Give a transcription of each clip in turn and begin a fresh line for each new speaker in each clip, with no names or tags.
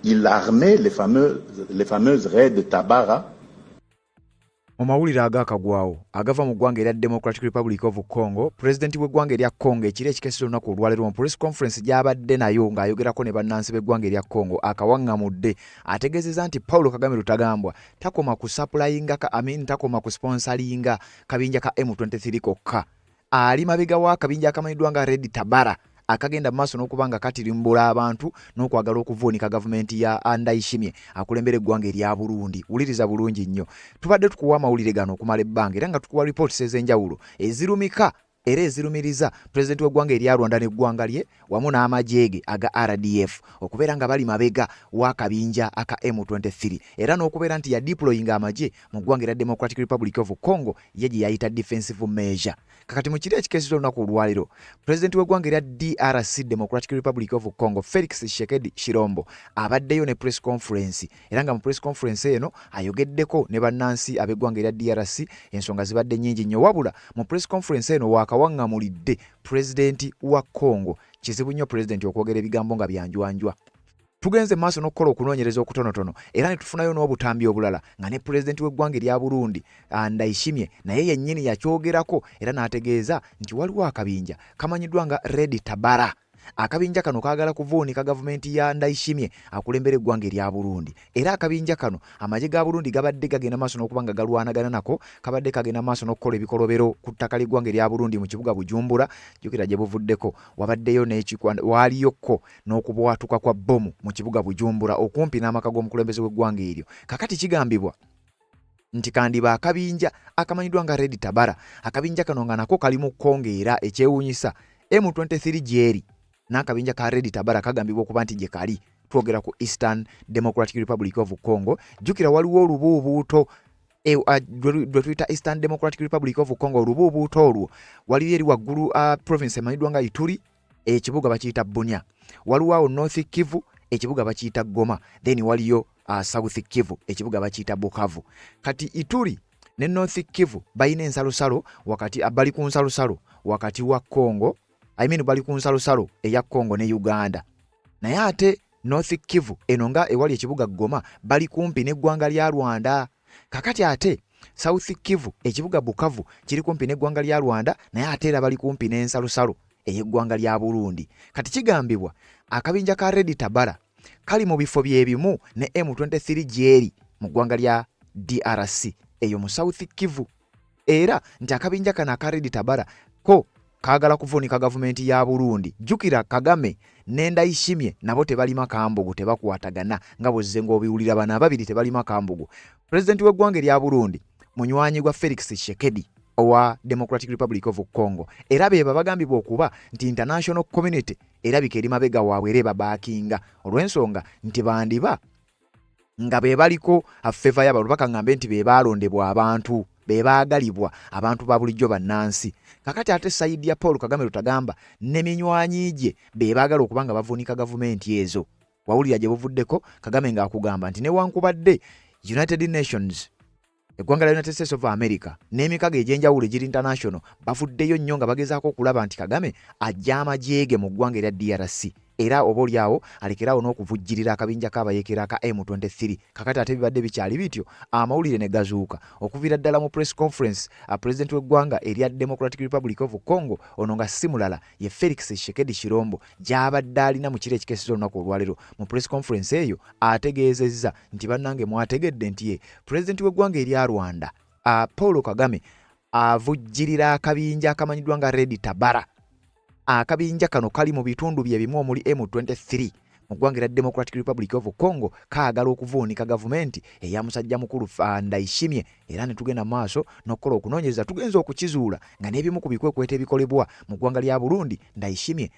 il armait les fameuses raids de Tabara.
Omawulire agakagwawo agava mu ggwanga erya Democratic Republic of Congo, President w'eggwanga erya Congo ekiri ekikesero olunaku olwaleero mu press conference gy'abadde nayo ng'ayogerako ne bannansi b'eggwanga erya Congo akawaŋŋamudde ategeezezza nti Paulo Kagame Rutagambwa takoma ku supplyinga takoma ku sponsoringa kabinja ka M23 kokka. Ali mabega wa kabinja akamanyiddwa nga Red Tabara akagenda maaso n'okubanga katirimbula abantu n'okwagala okuvuunika gavumenti ya Ndayishimiye akulembera eggwanga erya Burundi. Wuliriza bulungi nnyo. Tubadde tukuwa amawulire gano okumala ebbanga era nga tukuwa reports ez'enjawulo ezirumika era ezirumiriza President w'eggwanga erya Rwanda n'eggwanga lye wamu n'amajeege aga RDF okubeera nga bali mabega w'akabinja aka M23 era n'okubeera nti ya deployinga amaje mu ggwanga erya Democratic Republic of Congo ye gye yayita defensive measure. Kakati mu kiri ekikeesero olunaku olwaleero President w'eggwanga erya DRC Democratic Republic of Congo Felix Tshisekedi Tshilombo abaddeyo ne press conference era nga mu press conference eno ayogeddeko ne bannansi ab'eggwanga erya DRC ensonga zibadde nnyingi nnyo wabula mu press conference eno wakawaŋŋamulidde President wa Congo kizibu nnyo President okwogera ebigambo nga byanjwanjwa. Tugenze maaso n'okukola okunoonyereza okutonotono era ne tufunayo n'obutambi obulala nga ne President w'eggwanga erya Burundi Ndayishimiye naye yennyini yakyogerako era n'ategeeza nti waliwo akabinja kamanyiddwa nga Red Tabara. Akabinja kano kaagala kuvuunika gavumenti ya Ndayishimiye akulembera eggwanga erya Burundi era akabinja kano amagye ga Burundi gabadde gagenda maaso n'okuba nga galwanagana nako kabadde kagenda maaso n'okukola ebikolobero ku ttaka ly'eggwanga erya Burundi mu kibuga Bujumbura jjukira gye buvuddeko wabaddeyo waaliyokko n'okubwatuka kwa bbomu mu kibuga Bujumbura okumpi n'amaka g'omukulembeze w'eggwanga eryo. Kakati kigambibwa nti kandiba akabinja akamanyiddwa nga Red Tabara akabinja kano nga nako kali mu kkongeera ekyewuunyisa M23 gyeri n'akabinja ka Red Tabara kagambibwa okuba nti gye kali twogera ku Eastern Democratic Republic of Congo. Jjukira waliwo olubuubuuto lwe tuyita Eastern Democratic Republic of Congo. Olubuubuuto olwo waliyo eri waggulu province emanyiddwa nga Ituri ekibuga bakiyita Bunia, waliwo awo North Kivu ekibuga bakiyita Goma, then waliyo South Kivu ekibuga bakiyita Bukavu. Kati Ituri ne North Kivu bayina ensalosalo wakati bali ku nsalosalo wakati wa Congo bali ku nsalosalo eya Congo ne Uganda. Naye ate North Kivu eno nga ewali ekibuga Goma bali kumpi n'eggwanga lya Rwanda. Kakati ate South Kivu ekibuga Bukavu kiri kumpi n'eggwanga lya Rwanda naye ate era bali kumpi n'ensalosalo ey'eggwanga lya Burundi. Kati kigambibwa akabinja ka Red Tabara kali mu bifo byebimu ne M23 gyeri mu ggwanga lya DRC eyo mu South Kivu era nti akabinja kana ka Red Tabara ko kaagala kuvuunika gavumenti ya Burundi. Jjukira Kagame ne Ndayishimiye nabo tebalima kambugu tebakwatagana nga bw'ozze ng'obiwulira bano ababiri tebalima kambugu. President w'eggwanga erya Burundi munywanyi gwa Felix Tshisekedi owa Democratic Republic of Congo era beba bagambibwa okuba nti international community erabika eri mabega waabwe era babaakinga olw'ensonga nti bandiba nga bebaliko affeva y'abantu bakaŋŋambe nti bebalondebwa abantu bebaagalibwa abantu ba bulijjo bannansi. Kakati ate sayidi ya Paul Kagame Rutagamba ne minywanyi gye bebaagala okuba nga bavuunika gavumenti ezo. Wawulira gye buvuddeko Kagame ng'akugamba nti newankubadde United Nations eggwanga lya United States of America n'emikago egy'enjawulo egiri international bafuddeyo nnyo nga bagezaako okulaba nti Kagame ajja amajeege mu ggwanga erya DRC era oboolyawo alekeraawo n'okuvujjirira akabinja k'abayeekera ka M23. Kakati ate bibadde bikyali bityo amawulire ne gazuuka okuviira ddala mu press conference President w'eggwanga erya Democratic Republic of Congo ono nga si mulala ye Felix Tshisekedi Tshilombo gy'abadde alina mu kiro ekikeeseza olunaku olwaleero. Mu press conference eyo ategeezezza nti bannange mwategedde nti ye President w'eggwanga erya Rwanda Paul Kagame avujjirira akabinja akamanyiddwa nga Red Tabara. Akabinja kano kali mu bitundu bye bimu omuli M23 mu ggwanga erya Democratic Republic of Congo kaagala okuvuunika gavumenti eya musajja mukulu Ndayishimiye era ne tugenda maaso n'okukola okunoonyereza tugenza okukizuula nga n'ebimu ku bikwekweto ebikolebwa mu ggwanga lya Burundi Ndayishimiye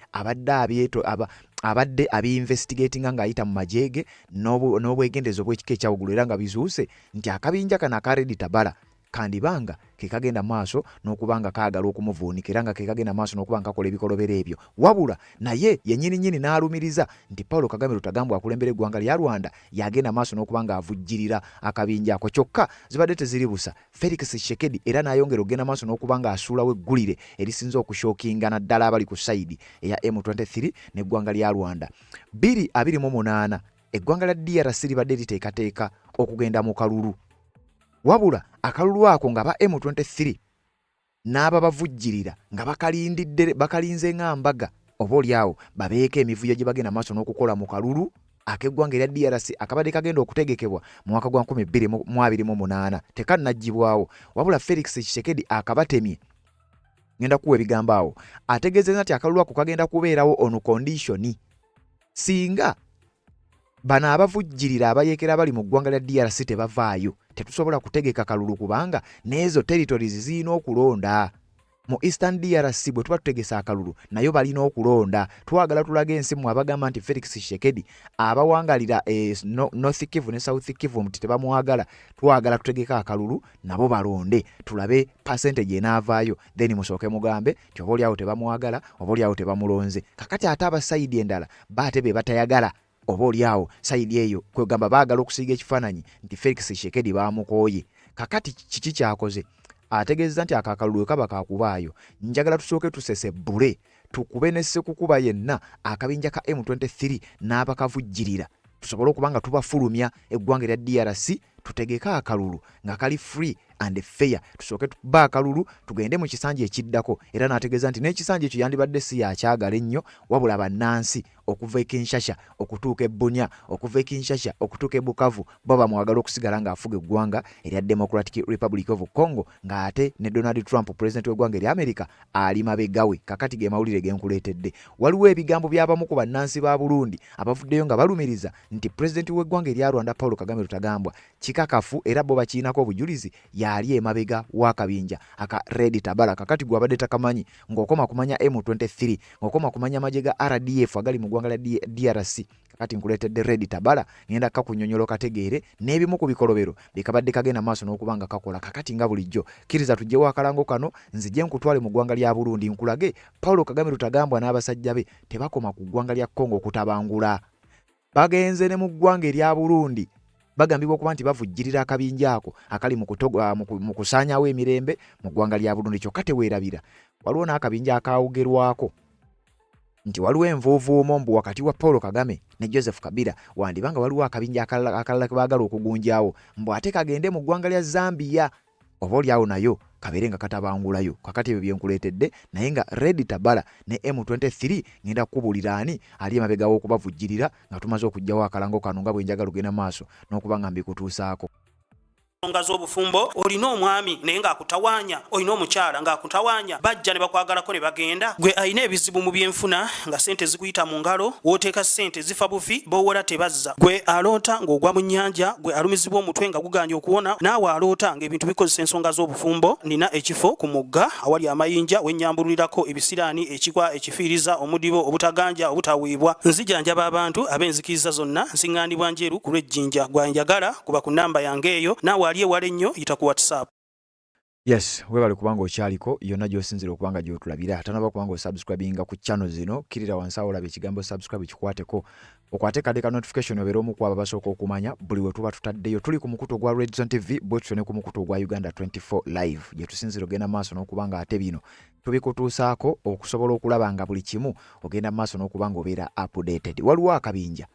abadde abi-investigatinga ng'ayita mu majeege n'obwegendezo bw'ekika ekyawuggulu era nga bizuuse nti akabinja kano aka Red Tabara kandibanga ke kagenda maaso n'okubanga kaagala okumuvuunika era nga ke kagenda maaso n'okuba nga kakola ebikolobero ebyo wabula naye yennyini n'alumiriza nti Paulo Kagame Rutagambwa akulembera eggwanga lya Rwanda yagenda maaso n'okuba nga avujjirira akabinja ako kyokka zibadde teziri busa. Felix Tshisekedi era n'ayongera okugenda maaso n'okuba nga asuulawo eggulire erisinza okushookingana ddala abali ku sayidi eya M23 n'eggwanga lya Rwanda. 2028 eggwanga lya DRC libadde liteekateeka okugenda mu kalulu. Wabula akalulu ako nga ba M23 n'aba bavujjirira nga bakalinze ng'ambaga oboolyawo babeeko emivuyo gye bagenda maaso n'okukola mu kalulu ak'eggwanga erya DRC akabadde kagenda okutegekebwa mu mwaka gwa 2028 tekannaggyibwawo. Wabula Felix Tshisekedi akabatemye. Ngenda kuwa ebigambo awo. Ategeezezza nti akalulu ako kagenda kubeerawo on condition singa bano abavujjirira abayeekera abali mu ggwanga lya DRC tebavaayo tetusobola kutegeka kalulu kubanga n'ezo territories zirina okulonda. Mu Eastern DRC bwe tuba tutegesa akalulu nayo balina okulonda. Twagala tulaga ensi mu abagamba nti Felix Tshisekedi abawangalira North Kivu ne South Kivu nti tebamwagala. Twagala tutegeka akalulu nabo balonde tulabe percentage enaavaayo then musooke mugambe nti oboolyawo tebamwagala oboolyawo tebamulonze. Kakati ate abasayidi endala baate be batayagala oboolyawo sayidi eyo kwegamba baagala okusiiga ekifaananyi nti Felix Tshisekedi baamukooye. Kakati kiki kyakoze? Ategeezza nti akakalulu kaba kakubaayo. Njagala tusooke tusesebbule tukube ne ssekukuba yenna akabinja ka M23 n'abakavujjirira tusobole okuba nga tubafulumya eggwanga erya DRC tutegeka akalulu nga kali free and fair. Tusooke tuba akalulu tugende mu kisanja ekiddako. Era n'ategeeza nti n'ekisanja ekyo yandibadde si yakyagala ennyo wabula bannansi okuva e Kinshasa okutuuka e Bunia okuva e Kinshasa okutuuka e Bukavu bo bamwagala okusigala ng'afuga eggwanga erya Democratic Republic of Congo ng'ate ne Donald Trump president w'eggwanga erya America ali mabegawe. Kakati ge mawulire genkuleetedde. Waliwo ebigambo by'abamu ku bannansi ba Burundi abavuddeyo nga balumiriza nti president w'eggwanga erya Rwanda Paul Kagame Rutagambwa kikakafu era bo bakiinako obujulizi yali emabega w'akabinja aka Red Tabara. Kakati gwabadde takamanyi ng'okoma kumanya M23 ng'okoma kumanya amagye ga RDF agali mu ggwanga lya DRC. Kakati nkuleetedde Red Tabara ngenda kakunnyonnyola kategeere n'ebimu ku bikolobero bikabadde kagenda maaso n'okubanga kakola. Kakati nga bulijjo kkiriza tujjewo akalango kano nzije nkutwale mu ggwanga lya Burundi nkulage Paul Kagame Rutagambwa n'abasajja be tebakoma ku ggwanga lya Congo kutabangula. Bagenze ne mu ggwanga erya Burundi bagambibwa okuba nti bavujjirira akabinja ako akali mu kusaanyawo emirembe mu ggwanga lya Burundi. Kyokka teweerabira waliwo n'akabinja akawugerwako nti waliwo envuuvuumo mbu wakati wa Paul Kagame ne Joseph Kabila wandibanga waliwo akabinja akalala ke baagala okugunjaawo mbu ate kagende mu ggwanga lya Zambia oboolyawo nayo kabeere nga katabangulayo. Kakati ebyo byenkuleetedde naye nga Red Tabara ne M23 ngenda kukubuulira ani ali emabega w'okubavujjirira nga tumaze okugjawo akalango kano nga bwe njagala ogenda maaso n'okuba nga mbikutuusaako.
Nga z'obufumbo olina omwami naye ng'akutawaanya olina omukyala ng'akutawaanya bajja ne bakwagalako ne bagenda gwe alina ebizibu mu byenfuna nga sente zikuyita mu ngalo wooteeka sente zifa bufi b'owola tebazza gwe aloota ng'ogwa mu nnyanja gwe alumizibwa omutwe nga guganye okuwona naawe aloota ng'ebintu bikozesa ensonga z'obufumbo nina ekifo ku mugga awali amayinja wennyambulirako ebisiraani ekikwa ekifiiriza omudibo obutaganja obutaweebwa nzijanjaba abantu ab'enzikiriza zonna nsiŋŋaanibwa njeru ku lw'ejjinja gwanjagala kuba ku nnamba yange eyo naawe aliye wale nnyo yita ku WhatsApp.
Yes, webale kubanga okyaliko yonna gy'osinzira okubanga gy'otulabira tanaba kubanga osubscribinga ku channel zino kirira wansi awo olaba ekigambo subscribe kikwateko okwate kade ka notification obeera omu ku abo basooka okumanya buli we tuba tutaddeyo. Tuli ku mukutu ogwa Red Zone TV bwe tutyo ne ku mukutu ogwa Uganda 24 live gye tusinzira ogenda maaso n'okubanga ate bino tubikutuusaako okusobola okulaba nga buli kimu ogenda maaso n'okubanga obeera updated. Waliwo akabinja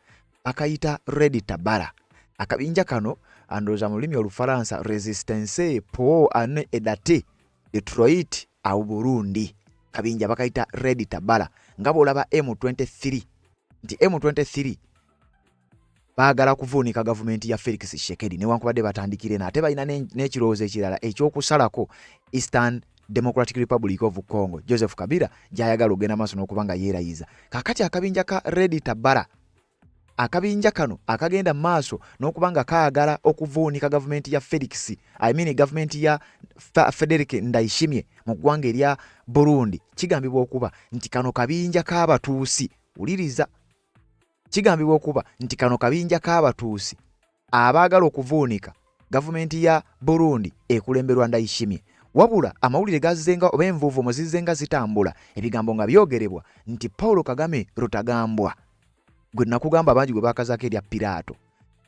akayita Red Tabara. Akabinja kano andooza mu lulimi Olufalansa Resistance pour une edate Detroit au Burundi. Kabinja bakayita Red Tabara. Nga bw'olaba M23 nti M23 baagala kuvuunika gavumenti ya Felix Tshisekedi newankubadde batandikire n'ate balina n'ekirowoozo ekirala eky'okusalako Eastern Democratic Republic of Congo Joseph Kabila gy'ayagala ogenda maaso n'okuba nga yeerayiza. Kakati akabinja ka Red Tabara akabinja kano akagenda maaso n'okubanga kaagala okuvuunika gavumenti ya Felix gavumenti ya Frederick Ndayishimiye mu ggwanga erya Burundi kigambibwa okuba nti kano kabinja k'abatuusi uliriza kigambibwa okuba nti kano kabinja k'abatuusi abaagala okuvuunika gavumenti ya Burundi ekulemberwa Ndayishimiye. Wabula amawulire gazzenga oba envuuvu muzizzenga zitambula ebigambo nga byogerebwa nti Paul Kagame Rutagambwa gwe nakugamba bangi gwe bakazaako erya Piraato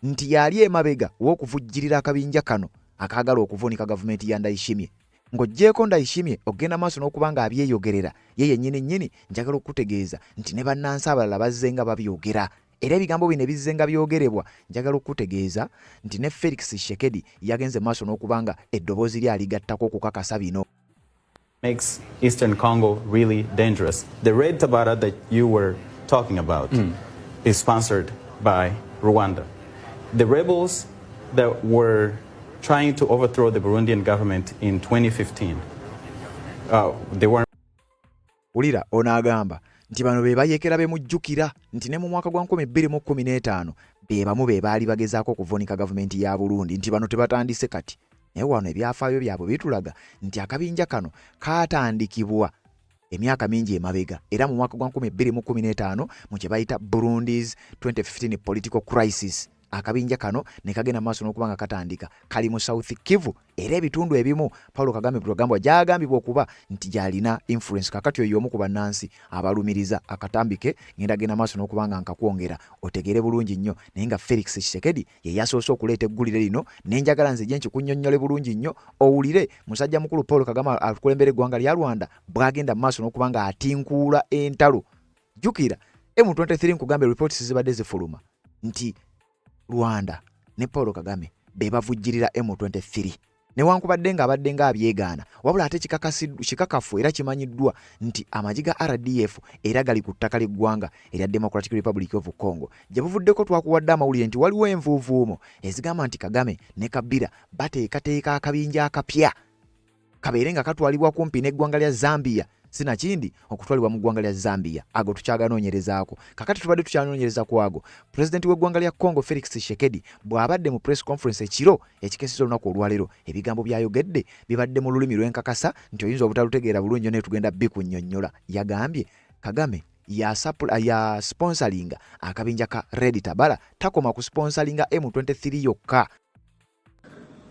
nti yali emabega w'okuvujjirira akabinja kano akaagala okuvuunika gavumenti ya Ndayishimiye. Ng'oggyeko Ndayishimiye ogenda maaso n'okuba nga abyeyogerera ye yennyini njagala okutegeeza nti ne bannansi abalala bazzenga babyogera era ebigambo bino ebizzenga byogerebwa njagala okutegeeza nti ne Felix Tshisekedi yagenze maaso n'okubanga eddoboozi lye aligattako okukakasa bino.
Makes Eastern Congo really dangerous. The Red Tabara that you were talking about is sponsored by Rwanda. The rebels that were trying to overthrow the Burundian government in 2015, they weren't.
Ulira onagamba nti bano be bayekera be mujjukira nti ne mu mwaka gwa 2015 be bamu be baali bagezaako okuvunika gavumenti ya Burundi nti bano tebatandise kati. Naye wano ebyafaayo byabwe bitulaga nti akabinja kano kaatandikibwa emyaka mingi emabega era mu mwaka gwa 2015 mu kye bayita Burundi's 2015 political crisis. Akabinja kano ne kagenda maaso n'okubanga katandika kali mu South Kivu era ebitundu ebimu Paulo Kagame programu gyagambibwa okuba nti gyalina influence kakati oyo omu ku bannansi abalumiriza akatambike ngenda genda maaso n'okubanga nkakwongera otegere bulungi nnyo naye nga Felix Tshisekedi ye yasoose okuleeta eggulire lino n'enjagala nze gye nkunnyonnyole bulungi nnyo owulire musajja mukulu Paulo Kagame akulembera eggwanga lya Rwanda bwagenda maaso n'okubanga atinkuula entalo. Jukira M23 nkugambye reports zibadde zifuluma nti Rwanda ne Paulo Kagame be bavujjirira M23 newankubadde nga abadde nga abyegaana wabula ate kikakafu era kimanyiddwa nti amajiga RDF era gali ku ttaka ly'eggwanga erya Democratic Republic of Congo gye buvuddeko twakuwadde amawulire nti waliwo envuuvuumo ezigamba nti Kagame ne Kabila bateekateeka akabinja akapya kabeere nga katwalibwa kumpi n'eggwanga lya Zambia sinakindi okutwalibwa mu ggwanga lya Zambia ago tukyaganoonyerezaako kakati tubadde tukyanoonyereza ku ago. Pulezidenti w'eggwanga lya Congo Felix Tshisekedi bw'abadde mu press conference ekiro ekikeseza olunaku olwaleero ebigambo byayogedde bibadde mu lulimi lw'enkakasa nti oyinza obutalutegeera bulungi ne tugenda bikunnyonnyola. Yagambye Kagame ya sponsoringa akabinja ka Red Tabara takoma ku sponsoringa M23 yokka.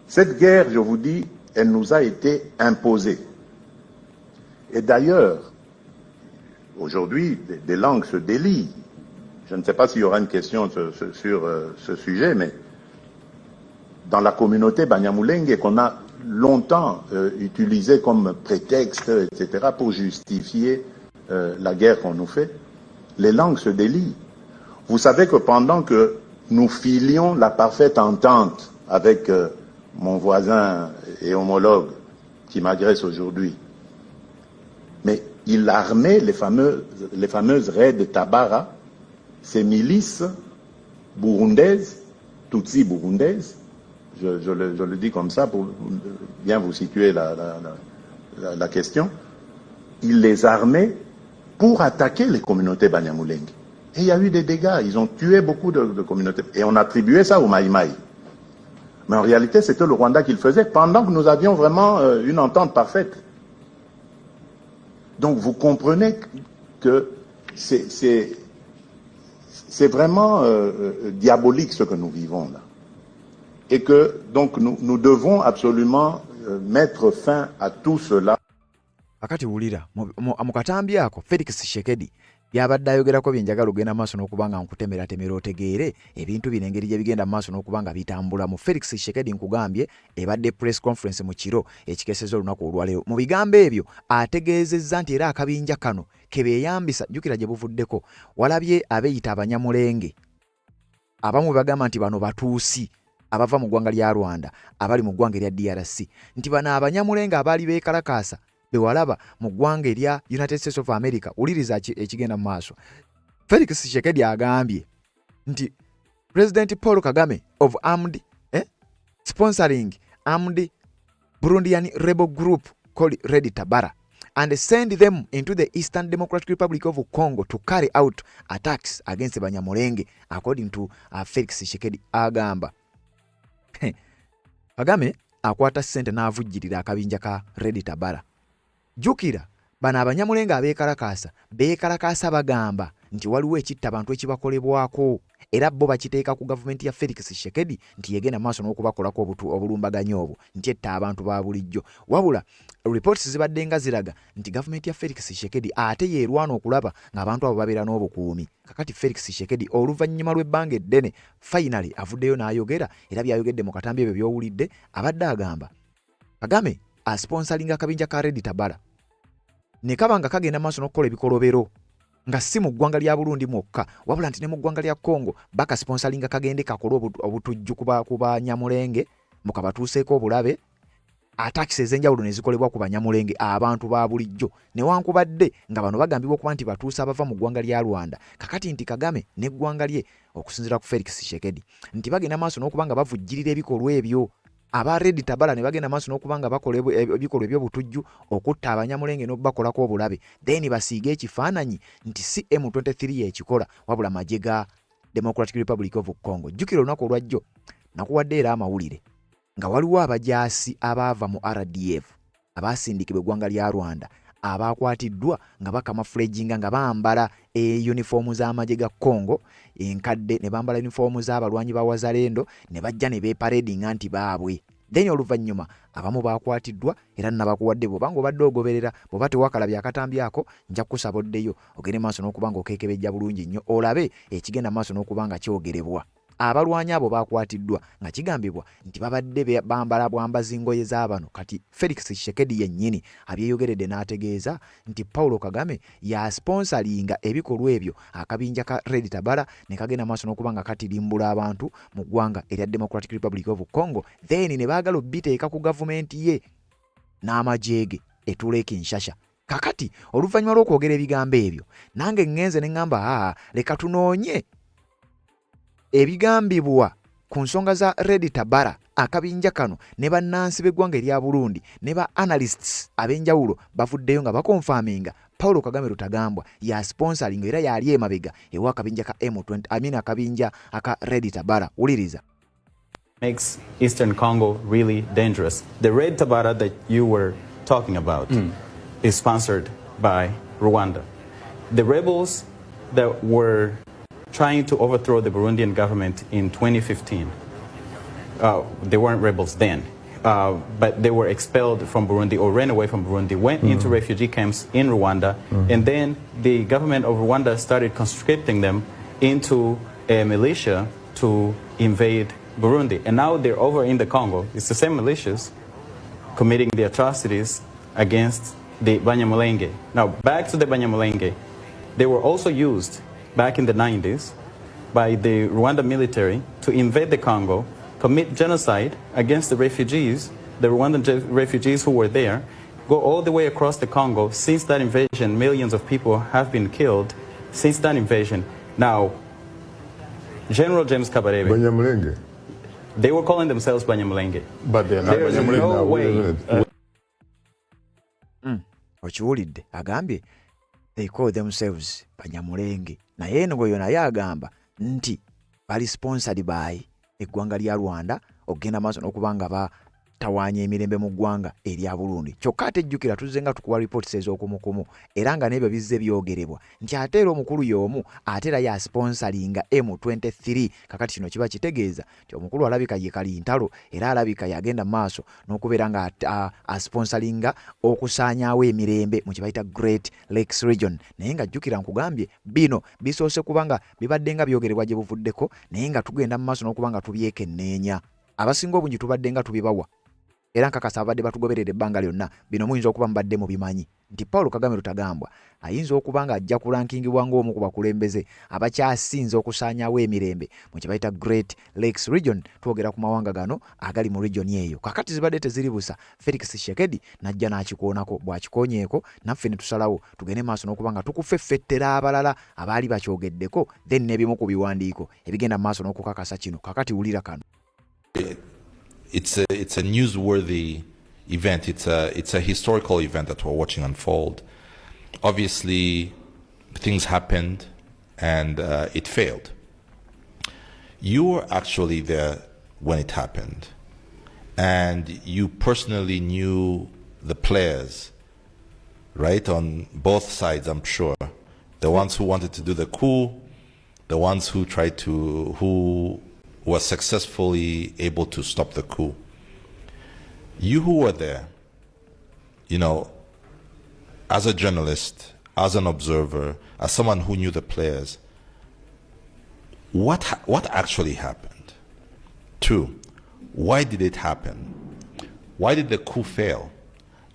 Cette guerre, je vous dis, elle nous a été imposée. Et d'ailleurs, aujourd'hui, des langues se délient. Je ne sais pas s'il y aura une question sur ce sujet, mais dans la communauté Banyamulenge, qu'on a longtemps utilisé comme prétexte, etc., pour justifier la guerre qu'on nous fait, les langues se délient. Vous savez que pendant que nous filions la parfaite entente avec mon voisin et homologue qui m'agresse aujourd'hui, mais il armait les fameuses raids de Tabara, ces milices burundaises, tutsi burundaises, je le dis comme ça pour bien vous situer la question, il les armait pour attaquer les communautés Banyamulenge. Et il y a eu des dégâts, ils ont tué beaucoup de communautés, et on attribuait ça au Maï Maï. Mais en réalité, c'était le Rwanda qui le faisait, pendant que nous avions vraiment une entente parfaite. Donc vous comprenez que c'est vraiment diabolique ce que nous vivons là. Et que donc nous devons absolument mettre fin à tout cela.
Akati wulira mu katambi ako Felix Tshisekedi yabadde ayogerako byenjagala ogenda maaso n'okubanga nkutemera otegeere ebintu bino engeri gye bigenda maaso n'okubanga bitambula. Mu Felix Tshisekedi nkugambye ebadde press conference mu kiro ekikeseza olunaku olwaleero. Mu bigambo ebyo ategeezezza nti era akabinja kano kebeeyambisa jjukira gye buvuddeko walabye abeeyita Abanyamulenge abamu bagamba nti bano batuusi abava mu ggwanga lya Rwanda abali mu ggwanga erya DRC nti bano Abanyamulenge abaali beekalakaasa bewalaba mu ggwanga erya United States of America. Uliriza ekigenda mu maaso. Felix Tshisekedi agambye nti President Paul Kagame of armed sponsoring armed Burundian rebel group called Red Tabara and send them into the Eastern Democratic Republic of Congo to carry out attacks against Banyamulenge, according to Felix Tshisekedi agamba. Kagame akwata ssente n'avujjirira akabinja ka Red Tabara. Jukira bano Abanyamulenge beekalakaasa bagamba nti waliwo ekitta abantu ekibakolebwako era bo bakiteeka ku gavumenti ya Felix Tshisekedi nti yegenda maaso n'okubakolako obulumbaganyi obwo nti etta abantu ba bulijjo. Wabula reports zibadde nga ziraga nti gavumenti ya Felix Tshisekedi ate yeerwana okulaba ng'abantu abo babeera n'obukuumi. Kakati Felix Tshisekedi oluvannyuma lw'ebbanga eddene finally avuddeyo n'ayogera era byayogedde mu katambi ebyo by'owulidde abadde agamba Kagame asponsoringa akabinja ka Red Tabara ne kabanga kagenda maaso n'okukola ebikolobero nga si mu ggwanga lya Burundi mwokka wabula nti ne mu ggwanga lya Congo bakasponsalinga kagende kakola obutujju ku Banyamulenge mukabatuuseeko obulabe atakisi ez'enjawulo ne zikolebwa ku Banyamulenge abantu ba bulijjo newankubadde nga bano bagambibwa okuba nti batuusa abava mu ggwanga lya Rwanda kakati nti Kagame n'eggwanga lye okusinziira ku Felix Tshisekedi nti bagenda maaso n'okuba nga bavujjirira ebikolwa ebyo aba Red Tabara ne bagenda maaso n'okuba nga bakola ebikolwa eby'obutujju okutta Abanyamulenge n'okubakolako obulabe then basiige ekifaananyi nti si M23 ekikola wabula magye ga Democratic Republic of Congo. Jjukira olunaku olwajjo nakuwadde era amawulire nga waliwo abajaasi abaava mu RDF abaasindikibwa eggwanga lya Rwanda abakwatiddwa nga bakamafulejinga nga bambala uniformu z'amagye ga Congo enkadde ne bambala uniformu z'abalwanyi ba Wazalendo ne bajja ne beeparedinga nti baabwe then oluvannyuma abamu bakwatiddwa era nabakuwadde bw'obanga obadde ogoberera bw'oba tewakalabya akatambi ako nja kukusaba oddeyo ogende maaso n'okuba nga okeekebejja bulungi nnyo olabe ekigenda maaso n'okuba nga kyogerebwa. Abalwanyi abo bakwatiddwa nga kigambibwa nti babadde bambala bwambazi ngoye z'abano kati Felix Tshisekedi yennyini abyeyogeredde n'ategeeza nti Paulo Kagame yasponsalinga ebikolwa ebyo akabinja ka Red Tabara ne kagenda maaso n'okuba nga katirimbula abantu mu ggwanga erya Democratic Republic of Congo then ne baagala obbiteeka ku gavumenti ye n'amajeege etuula e Kinshasa. Kakati oluvannyuma lw'okwogera ebigambo ebyo nange ngenze ne ngamba leka tunoonye ebigambibwa ku nsonga za Red Tabara akabinja kano ne bannansi b'eggwanga erya Burundi ne ba analysts ab'enjawulo bavuddeyo nga bakonfaminga Paulo Kagame Rutagambwa ya sponsoring era yali emabega ewa akabinja ka M20 akabinja aka Red Tabara. Uliriza.
Makes Eastern Congo really dangerous. The Red Tabara that you were talking about is sponsored by Rwanda. The rebels that were trying to overthrow the Burundian government in 2015. They weren't rebels then, but they were expelled from Burundi or ran away from Burundi, went into refugee camps in Rwanda, and then the government of Rwanda started conscripting them into a militia to invade Burundi. And now they're over in the Congo. It's the same militias committing the atrocities against the Banyamulenge. Now, back to the Banyamulenge. They were also used back in the 90s by the Rwanda military to invade the Congo, commit genocide against the refugees, the Rwandan refugees who were there, go all the way across the Congo. Since that invasion, millions of people have been killed since that invasion. Now, General James Kabarebe,
Banyamulenge.
They were calling themselves Banyamulenge.
But they're not
There's
Banyamulenge
no
now.
way.
Okiwulidde agambye they call themselves Banyamulenge naye ngoyo naye agamba nti bali sponsored by eggwanga lya Rwanda ogenda maaso n'okuba nga batawaanya emirembe mu ggwanga erya Burundi. Kyokka ate jjukira tuzze nga tukuwa reports ez'okumukumu era nga n'ebyo bizze byogerebwa nti ate era omukulu y'omu ate era ya sponsoringa M23. Kakati kino kiba kitegeeza nti omukulu alabika ye Kalintalo era alabika yagenda maaso n'okubeera nga asponsoringa okusaanyaawo emirembe mu kibayita Great Lakes Region. Naye nga jjukira nkugambye bino bisoose kuba nga bibadde nga byogerebwa gye buvuddeko naye nga tugenda mu maaso n'okuba nga tubyekenneenya. Abasinga obungi tubadde nga tubibawa era nkakasa abadde batugoberera ebbanga lyonna bino muyinza okuba mubadde mu bimanyi nti Paulo Kagame Rutagambwa ayinza okuba nga ajja kulankingibwa ng'omu ku bakulembeze abakyasinze okusaanyaawo emirembe mu kye bayita Great Lakes Region. Twogera ku mawanga gano agali mu region eyo. Kakati zibadde teziri busa Felix Tshisekedi najja n'akikoonako bw'akikonyeeko naffe ne tusalawo tugende maaso n'okuba nga tukufeffettera abalala abaali bakyogeddeko then n'ebimu ku biwandiiko ebigenda mu maaso n'okukakasa kino. Kakati wulira kano.
It's a newsworthy event. It's a historical event that we're watching unfold. Obviously, things happened and it failed. You were actually there when it happened, and you personally knew the players, right, on both sides, I'm sure. The ones who wanted to do the coup, the ones who was successfully able to stop the coup. You who were there, you know, as a journalist, as an observer, as someone who knew the players, what actually happened? 2, why did it happen? Why did the coup fail?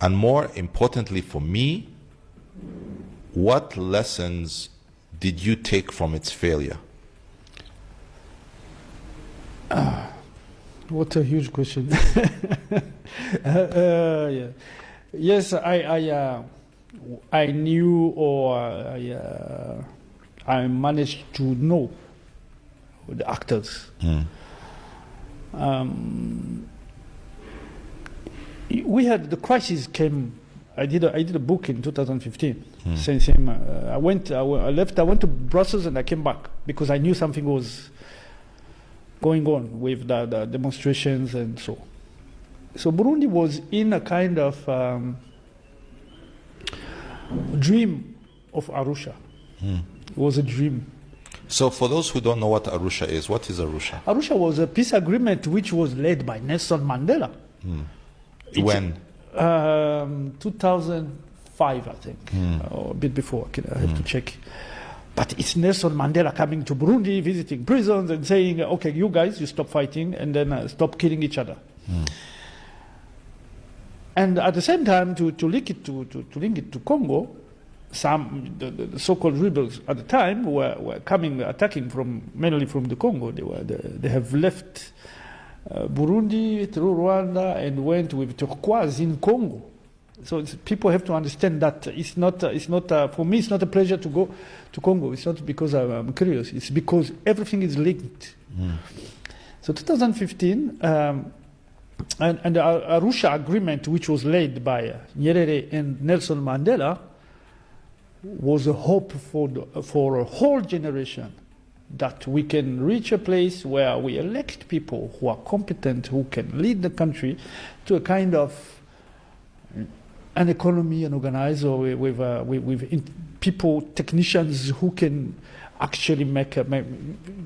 And more importantly for me, what lessons did you take from its failure?
What a huge question. Yeah. Yes, I knew, or I managed to know the actors. We had the crisis came. I did a book in 2015. Same. I went to Brussels and I came back because I knew something was going on with the demonstrations and so. So Burundi was in a kind of dream of Arusha. It was a dream.
So for those who don't know what Arusha is, what is Arusha?
Arusha was a peace agreement which was led by Nelson Mandela.
When?
2005, I think, or a bit before. I have to check. But it's Nelson Mandela coming to Burundi, visiting prisons and saying, okay, you guys, you stop fighting and then stop killing each other. And at the same time, to link it to Congo, the so-called rebels at the time were attacking mainly from the Congo. They have left Burundi through Rwanda and went with Turquoise in Congo. So people have to understand that it's not for me. It's not a pleasure to go to Congo. It's not because I'm curious. It's because everything is linked. So 2015 and the Arusha Agreement, which was led by Nyerere and Nelson Mandela, was a hope for a whole generation that we can reach a place where we elect people who are competent, who can lead the country to a kind of an economy and organize, or with people, technicians who can actually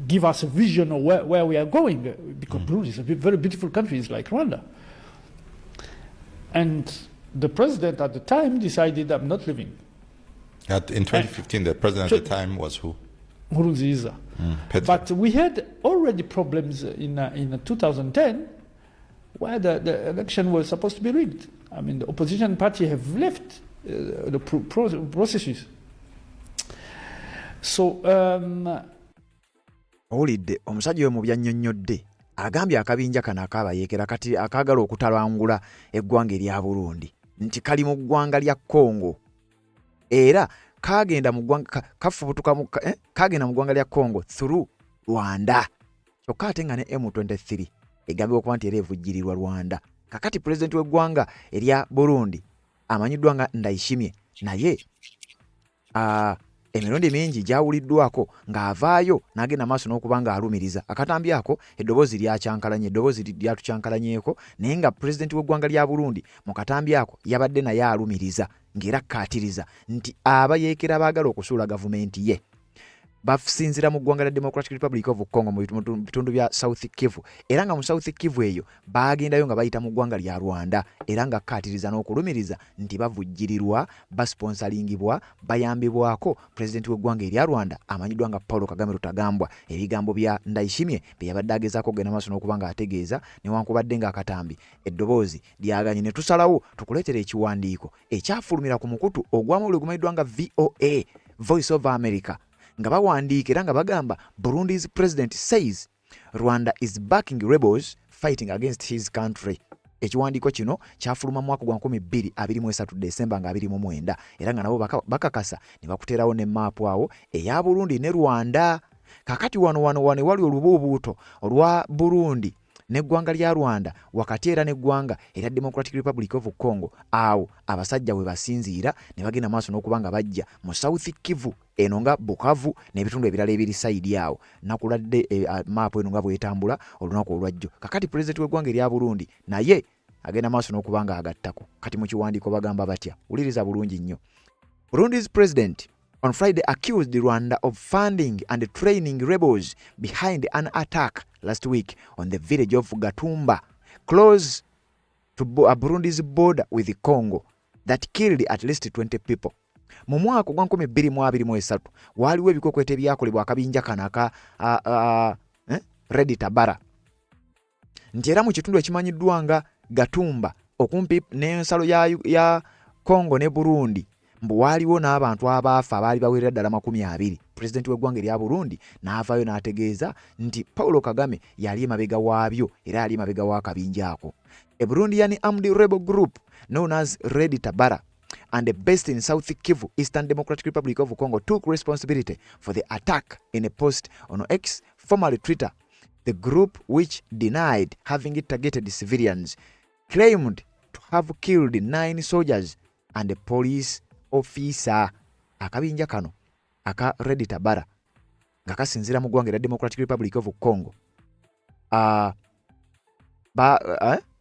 give us a vision of where we are going. Because Burundi is a very beautiful country, it's like Rwanda. And the president at the time decided, I'm not leaving.
In 2015, the president at the time was who?
Nkurunziza. But we had already problems in 2010 where the election was supposed to be rigged. I mean, the opposition party have left the processes. So
owulidde omusajja oyo mu byannyonnyodde agambye akabinja kano akaabayeekera kati akaagala okutalangula eggwanga erya Burundi nti kali mu ggwanga lya Congo era kagenda mu ggwanga kagenda mu ggwanga lya Congo through Rwanda kyokka ate nga ne M23 egambye okuba nti era evujjirirwa Rwanda. Kakati pulezidenti w'eggwanga erya Burundi amanyiddwa nga Ndayishimiye naye emirundi mingi gyawuliddwako ng'avaayo n'agenda maaso n'okuba ng'alumiriza akatambi ako eddoboozi lyakyankalanye eddoboozi lyatucyankalanyeeko naye nga pulezidenti w'eggwanga lya Burundi mu katambi ako yabadde naye alumiriza ng'era akkaatiriza nti abayeekera baagala okusuula gavumenti ye basinzira mu ggwanga lya Democratic Republic of Congo mu bitundu bya South Kivu era nga mu South Kivu eyo baagendayo nga bayita mu ggwanga lya Rwanda era nga akkaatiriza n'okulumiriza nti bavujjirirwa basponsalingibwa bayambibwako pulezidenti w'eggwanga erya Rwanda amanyiddwa nga Paul Kagame Rutagambwa. Ebigambo bya Ndayishimiye bye yabadde agezaako okugenda maaso n'okuba ng'ategeeza newankubadde ng'akatambi eddoboozi lyaganye ne tusalawo tukuleetera ekiwandiiko ekyafulumira ku mukutu ogw'amawulire gumanyiddwa nga VOA Voice of America nga bawandiika era nga bagamba Burundi's president says Rwanda is backing rebels fighting against his country. Ekiwandiiko kino kyafuluma mu mwaka gwa 2023 Desemba nga 29 era nga nabo bakakasa ne bakuteerawo ne maapu awo eya Burundi ne Rwanda. Kakati wano wali olubuubuuto olwa Burundi n'eggwanga lya Rwanda wakati era n'eggwanga erya Democratic Republic of Congo awo abasajja we basinziira ne bagenda maaso n'okuba nga bajja mu South Kivu eno nga Bukavu n'ebitundu ebirala ebiri sayidi awo nakuladde maapu eno nga bwetambula olunaku olwajjo. Kakati pulezidenti w'eggwanga erya Burundi naye agenda maaso n'okuba nga agattako. Kati mu kiwandiiko bagamba batya, wuliriza bulungi nnyo. Burundi's president on Friday accused Rwanda of funding and training rebels behind an attack last week on the village of Gatumba, close to Burundi's border with Congo, that killed at least 20 people. Mu mwaka gwa 2023 waliwo ebikokweto ebyakolebwa akabinja kano aka Red Tabara nti era mu kitundu ekimanyiddwa nga Gatumba okumpi n'ensalo ya Congo ne Burundi mbu waaliwo n'abantu abaafa abaali bawerera ddala 20. Pulezidenti w'eggwanga erya Burundi n'avaayo n'ategeeza nti Paulo Kagame yali emabega waabyo era yali emabega w'akabinja ako. A Burundian armed rebel group known as Red Tabara and based in South Kivu, Eastern Democratic Republic of Congo, took responsibility for the attack in a post on X, formerly Twitter. The group, which denied having targeted civilians, claimed to have killed 9 soldiers and a police officer. Akabinja kano aka Red Tabara nga kasinzira mu ggwanga erya Democratic Republic of Congo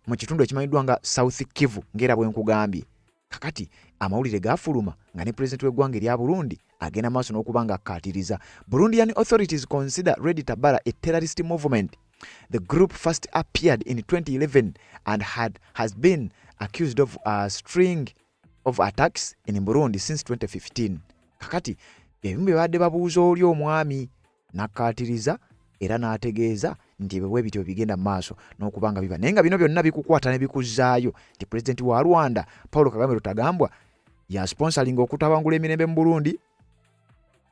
mu kitundu ekimanyiddwa nga South Kivu ng'era bwe nkugambye. Kakati amawulire gafuluma nga ne pulezidenti w'eggwanga erya Burundi agenda maaso n'okuba nga akkaatiriza. Burundian authorities consider Red Tabara a terrorist movement. The group first appeared in 2011 and has been accused of a string of attacks in Burundi since 2015. Kakati ebimu bye badde babuuza oli omwami n'akkaatiriza era n'ategeeza nti bwe bityo bigenda maaso n'okuba nga biba. Naye nga bino byonna bikukwata ne bikuzzaayo nti pulezidenti wa Rwanda Paul Kagame Rutagambwa ya sponsoring okutabangula emirembe mu Burundi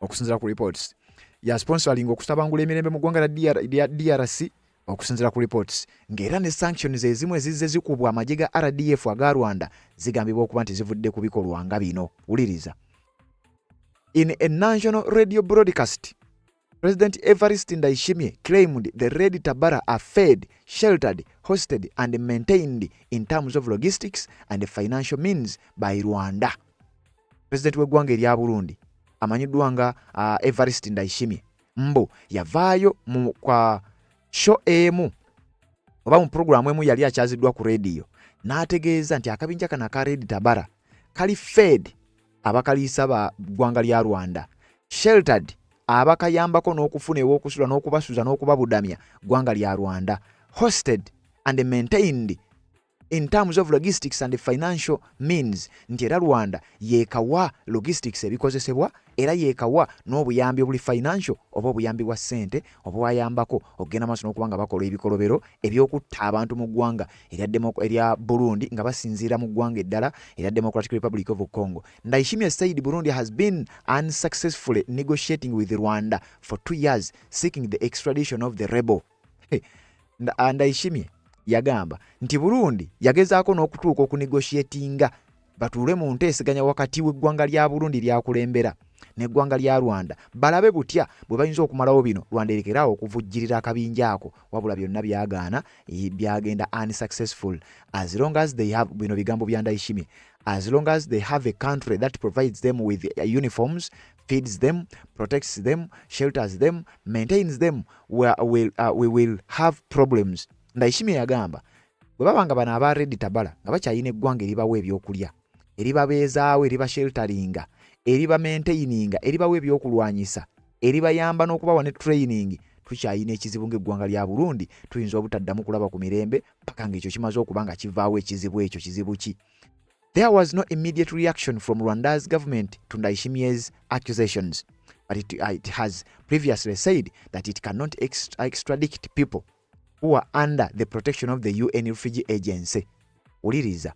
okusinziira ku reports. Ya sponsoring okutabangula emirembe mu ggwanga lya DRC okusinziira ku reports. Ng'era ne sanctions ezimu ezizze zikubwa amagye ga RDF aga Rwanda zigambibwa okuba nti zivudde ku bikolwa nga bino. Wuliriza. In a national radio broadcast, President Evariste Ndayishimiye claimed the Red Tabara are fed, sheltered, hosted and maintained in terms of logistics and financial means by Rwanda. President w'eggwanga erya Burundi amanyiddwa nga Evariste Ndayishimiye mbo yavaayo kwa show emu oba mu programu emu yali akyaziddwa ku radio n'ategeeza nti akabinja kana ka Red Tabara kali fed abakaliisa ba ggwanga lya Rwanda, sheltered abakayambako n'okufuna ew'okusula n'okubasuza n'okubabudamya ggwanga lya Rwanda, hosted and maintained in terms of logistics and financial means. Nti era Rwanda yeekawa logistics ebikozesebwa era yeekawa n'obuyambi obuli financial oba obuyambi bwa ssente oba wayambako okugenda maaso n'okuba nga bakola ebikolobero ebyokutta abantu mu ggwanga erya Burundi nga basinziira mu ggwanga eddala erya Democratic Republic of Congo. Ndayishimiye said Burundi has been unsuccessfully negotiating with Rwanda for 2 years seeking the extradition of the rebel. Ndayishimiye yagamba nti Burundi yagezaako n'okutuuka okunegotiatinga batuule mu nteeseganya wakati w'eggwanga lya Burundi lyakulembera n'eggwanga lya Rwanda balabe butya bwe bayinza okumalawo bino Rwanda erekeraawo okuvujjirira akabinja ako, wabula byonna byagaana byagenda unsuccessful. As long as they have bino bigambo bya Ndayishimiye, as long as they have a country that provides them with uniforms, feeds them, protects them, shelters them, maintains them, we will have problems. Ndayishimiye yagamba bwe babanga bano aba Red Tabara nga bakyayina eggwanga eribawa ebyokulya, eribabeezaawo, eribashelteringa, eribamaintaininga, eribawa ebyokulwanyisa, eribayamba n'okubawa ne training, tukyayina ekizibu ng'eggwanga lya Burundi tuyinza obutaddamu kulaba ku mirembe paka ng'ekyo kimaze okuba nga kivaawo ekizibu ekyo. Kizibu ki? There was no immediate reaction from Rwanda's government to Ndayishimiye's accusations, but it has previously said that it cannot extradite people who are under the protection of the UN Refugee Agency. Uliriza.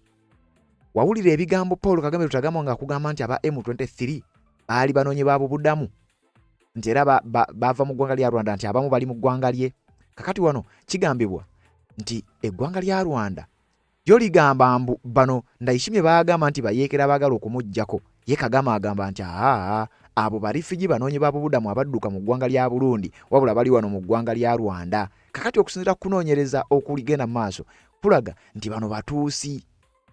Wawulira ebigambo Paul Kagame Rutagambwa nga akugamba nti aba M23 baali banoonye baabubuddamu nti era bava mu ggwanga lya Rwanda nti abamu bali mu ggwanga lye. Kakati wano kigambibwa nti eggwanga lya Rwanda lyo ligamba mbu bano Ndayishimiye baagamba nti bayeekera baagala okumuggyako. Ye Kagame agamba nti abo barifugee banoonye baabubuddamu abadduka mu ggwanga lya Burundi wabula bali wano mu ggwanga lya Rwanda. Kakati okusinziira kunoonyereza okuligenda mu maaso kulaga nti bano batuusi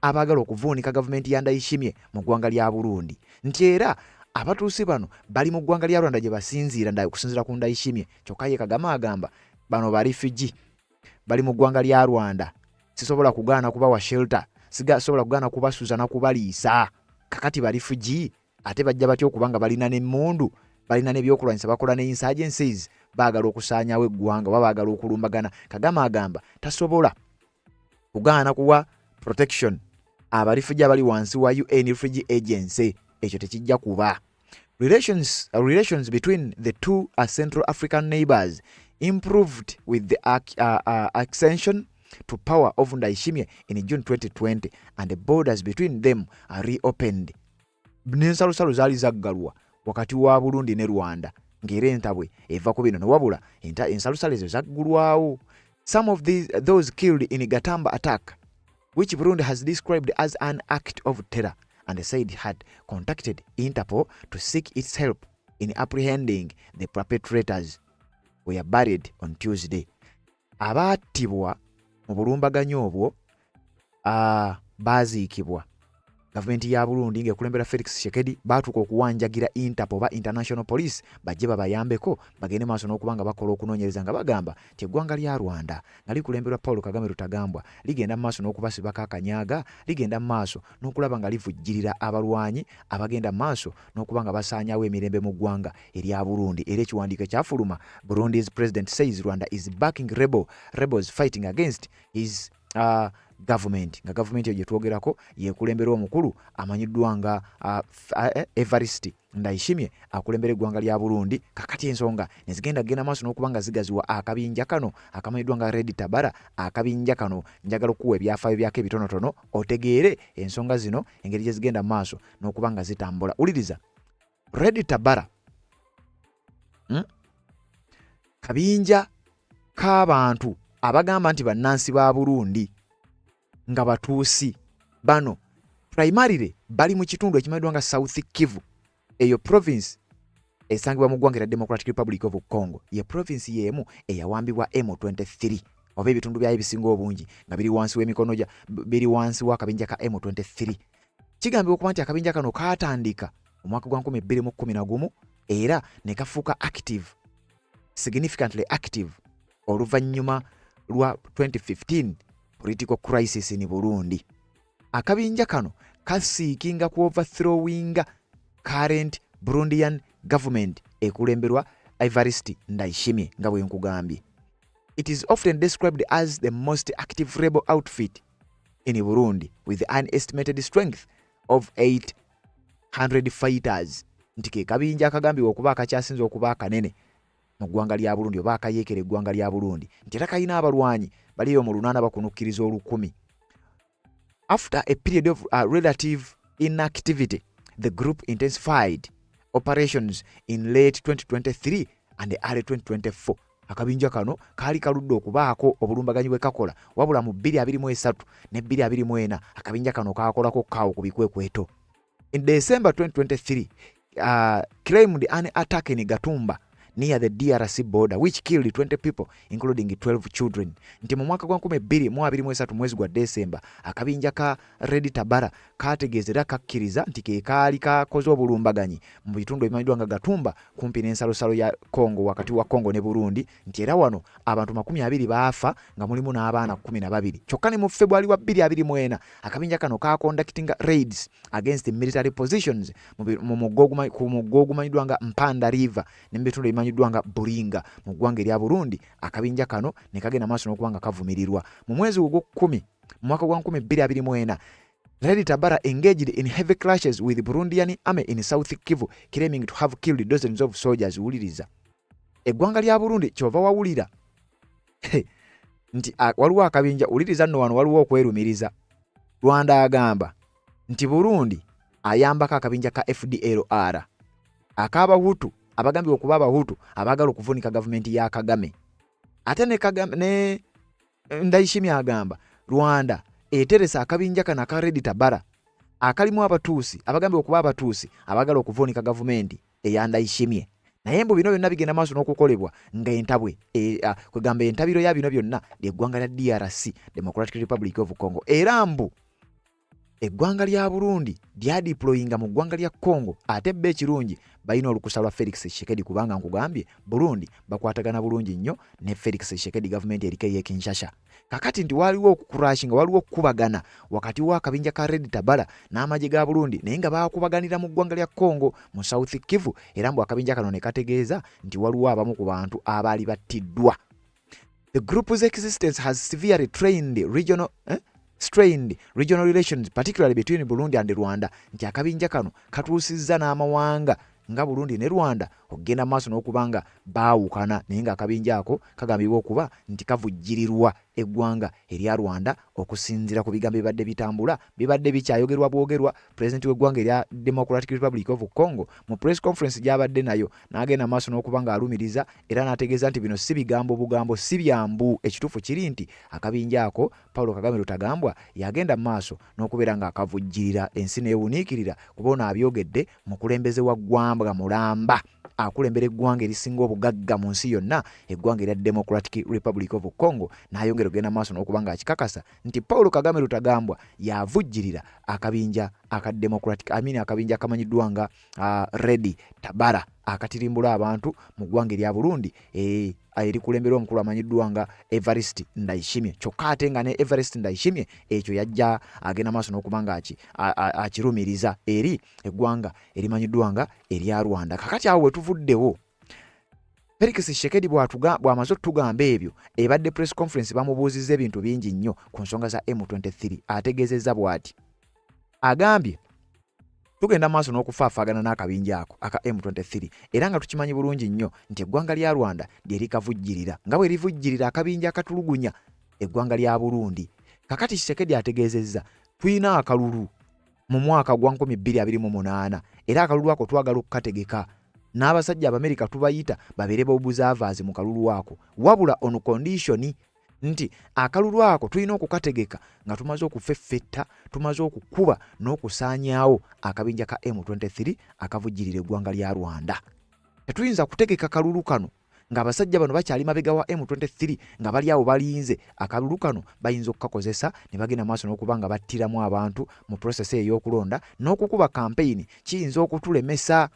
abaagala okuvuunika gavumenti ya Ndayishimiye mu ggwanga lya Burundi, nti era abatuusi bano bali mu ggwanga lya Rwanda gye basinziira okusinziira ku Ndayishimiye. Kyokka ye Kagame agamba bano barifugee bali mu ggwanga lya Rwanda, sisobola kugaana kubawa shelter, sisobola kugaana kubasuza na kubaliisa. Kakati barifugee ate bajja batya okubanga balina n'emmundu, balina n'ebyokulwanyisa, bakola ne insurgencies, baagala okusaanyawo eggwanga oba baagala okulumbagana. Kagame agamba tasobola kugaana kuwa protection abarifugee abali wansi wa UN Refugee Agency. Ekyo tekijja kuba. Relations between the two Central African neighbors improved with the accession to power of Ndayishimiye in June 2020 and the borders between them are reopened. n'ensalosalo zaali zaggalwa wakati wa Burundi ne Rwanda ng'era entabwe eva ku bino newabula ensalosalo ezo zaggulwawo. Some of those killed in Gatamba attack, which Burundi has described as an act of terror and said had contacted Interpol to seek its help in apprehending the perpetrators, were buried on Tuesday. Abattibwa mu bulumbaganyo obwo baziikibwa. Gavumenti ya Burundi ng'ekulembera Felix Tshisekedi baatuuka okuwanjagira Interpol ba International Police bajje babayambeko bagende maaso n'okubanga bakola okunoonyereza nga bagamba nti eggwanga lya Rwanda nga likulemberwa Paul Kagame Rutagambwa ligenda maaso n'okubasibako akanyaaga, ligenda maaso n'okulaba nga livujjirira abalwanyi abagenda maaso n'okubanga basaanyaawo emirembe mu ggwanga erya Burundi. Era ekiwandiiko ekyafuluma, Burundi's president says Rwanda is backing rebels fighting against his government. Nga government eyo gye yekulembera omukulu amanyiddwa nga Evariste Ndayishimiye akulembera eggwanga lya Burundi. Kakati ensonga nezigenda genda maaso n'okubanga zigaziwa akabinja kano akamanyiddwa nga Red Tabara. Akabinja kano njagala okuwa ebyafaayo byako ebitonotono otegeere ensonga zino engeri gye zigenda maaso n'okubanga zitambula. Uliriza, Red Tabara kabinja k'abantu abagamba nti bannansi ba Burundi nga batuusi bano primarily bali mu kitundu ekimanyiddwa nga South Kivu. Eyo province esangibwa mu ggwanga erya Democratic Republic of Congo ye province yemu eyawambibwa M23 oba ebitundu byayo ebisinga obungi nga biri wansi w'emikono biri wansi w'akabinja ka M23. Kigambibwa okuba nti akabinja kano kaatandika mu mwaka gwa 2011 era ne kafuuka active, significantly active oluvannyuma lwa 2015 political crisis in Burundi. Akabinja kano kasiikinga ku overthrowing current Burundian government ekulemberwa Evariste Ndayishimiye nga bwe nkugambye. It is often described as the most active rebel outfit in Burundi with an estimated strength of 800 fighters. Nti ke kabinja akagambibwa okuba akakyasinze okuba akanene mu ggwanga lya Burundi oba akayeekera eggwanga lya Burundi nti era kalina abalwanyi baliyo mu 800 bakunukkiriza 1000. After a period of relative inactivity, the group intensified operations in late 2023 and early 2024. Akabinja kano kaali kaludde okubaako obulumbaganyi bwe kakola wabula mu 2023 ne 2024 akabinja kano kaakolako kaawo ku bikwekweto. In December 2023, claimed an attack in Gatumba near the DRC border which killed 20 people including 12 children. Nti mu mwaka gwa 2023 mwezi gwa December akabinja ka Red Tabara kategeezera kakkiriza nti ke kaali kakoze obulumbaganyi mu bitundu ebimanyiddwa nga Gatumba kumpi n'ensalosalo ya Congo wakati wa Congo ne Burundi nti era wano abantu 20 baafa nga mulimu n'abaana 12. Kyokka ne mu February wa 2024 akabinja kano conducting raids against military positions mu muggo ogumanyiddwa nga Mpanda River ne bitundu ebimanyiddwa nga Buringa mu ggwanga erya Burundi. Akabinja kano ne kagenda maaso n'okubanga kavumirirwa mu mwezi ogw'okumi mu mwaka gwa 2024. Red Tabara engaged in heavy clashes with Burundian army in South Kivu, claiming to have killed dozens of soldiers. Wuliriza, eggwanga lya Burundi kyova wawulira nti waliwo akabinja. Wuliriza nno wano waliwo okwerumiriza. Rwanda agamba nti Burundi ayambako akabinja ka FDLR ak'Abahutu abagambibwa okuba Abahutu abagala okuvunika gavumenti ya Kagame. Ate ne Ndayishimiye agamba Rwanda eteresa akabinja kana ka Red Tabara akalimu Abatuusi abagambibwa okuba Abatuusi abagala okuvunika gavumenti eya Ndayishimiye. Naye mbu bino byonna bigenda maaso n'okukolebwa nga entabwe kwegamba entabiro ya bino byonna ly'eggwanga lya DRC, Democratic Republic of Congo. Era mbu eggwanga lya Burundi lyadeployinga mu ggwanga lya Congo. Ate bbe ekirungi balina olukusa lwa Felix Tshisekedi kubanga nkugambye Burundi bakwatagana bulungi nnyo ne Felix Tshisekedi gavumenti eriko ey'e Kinshasa. Kakati nti waliwo okukurashinga, waliwo okukubagana wakati w'akabinja ka Red Tabara n'amagye ga Burundi naye nga bakubaganira mu ggwanga lya Congo mu South Kivu. Era mbu akabinja kano ne kategeeza nti waliwo abamu ku bantu abaali battiddwa. The group's existence has severely strained regional relations, particularly between Burundi and Rwanda. Nti akabinja kano katuusizza n'amawanga nga Burundi ne Rwanda okugenda maaso n'okubanga baawukana naye ng'akabinja ako kagambibwa okuba nti kavujjirirwa eggwanga erya Rwanda okusinziira ku bigambo bibadde bitambula bibadde bikyayogerwa bwogerwa. Pulezidenti w'eggwanga erya Democratic Republic of Congo mu press conference gy'abadde nayo n'agenda maaso n'okubanga alumiriza era n'ategeeza nti bino si bigambo bugambo si byambu. Ekituufu kiri nti akabinja ako Paulo Kagame Rutagambwa yagenda maaso n'okubeera ng'akavujjirira ensi n'ewuniikirira kuba ono abyogedde mukulembeze wa ggwanga mulamba akulembera eggwanga erisinga obugagga mu nsi yonna eggwanga erya Democratic Republic of Congo n'ayongera okugenda maaso n'okubanga akikakasa nti Paulo Kagame Rutagambwa yavujjirira akabinja aka Democratic akabinja akamanyiddwa nga Red Tabara akatirimbula abantu mu ggwanga erya Burundi eri kulembera omukulu amanyiddwa nga Evariste Ndayishimiye. Kyokka ate nga ne Evariste Ndayishimiye ekyo yajja agenda maaso n'okubanga akirumiriza eri eggwanga erimanyiddwa nga erya Rwanda. Kakati awo wetuvuddewo Felix Tshisekedi bw'amaze okutugamba ebyo ebadde press conference bamubuuzizza ebintu bingi nnyo ku nsonga za M23 ategeezezza bw'ati agambye tugenda maaso n'okufaafaagana n'akabinja ako aka M23 era nga tukimanyi bulungi nnyo nti eggwanga lya Rwanda lye likavujjirira nga bwe livujjirira akabinja akatulugunya eggwanga lya Burundi. Kakati Tshisekedi ategeezezza tulina akalulu mu mwaka gwa 2028 era akalulu ako twagala okukategeka n'abasajja Abamerika tubayita babeere b'obuzavazi mu kalulu ako wabula on condition nti akalulu ako tulina okukategeka nga tumaze okufeffetta tumaze okukuba n'okusaanyaawo akabinja ka M23 akavujjirira eggwanga lya Rwanda. Tetuyinza kutegeka kalulu kano ng'abasajja bano bakyali mabega wa M23 nga bali awo balinze akalulu kano bayinza okukakozesa ne bagenda maaso n'okubanga battiramu abantu mu process ey'okulonda n'okukuba campaign kiyinza okutulemesa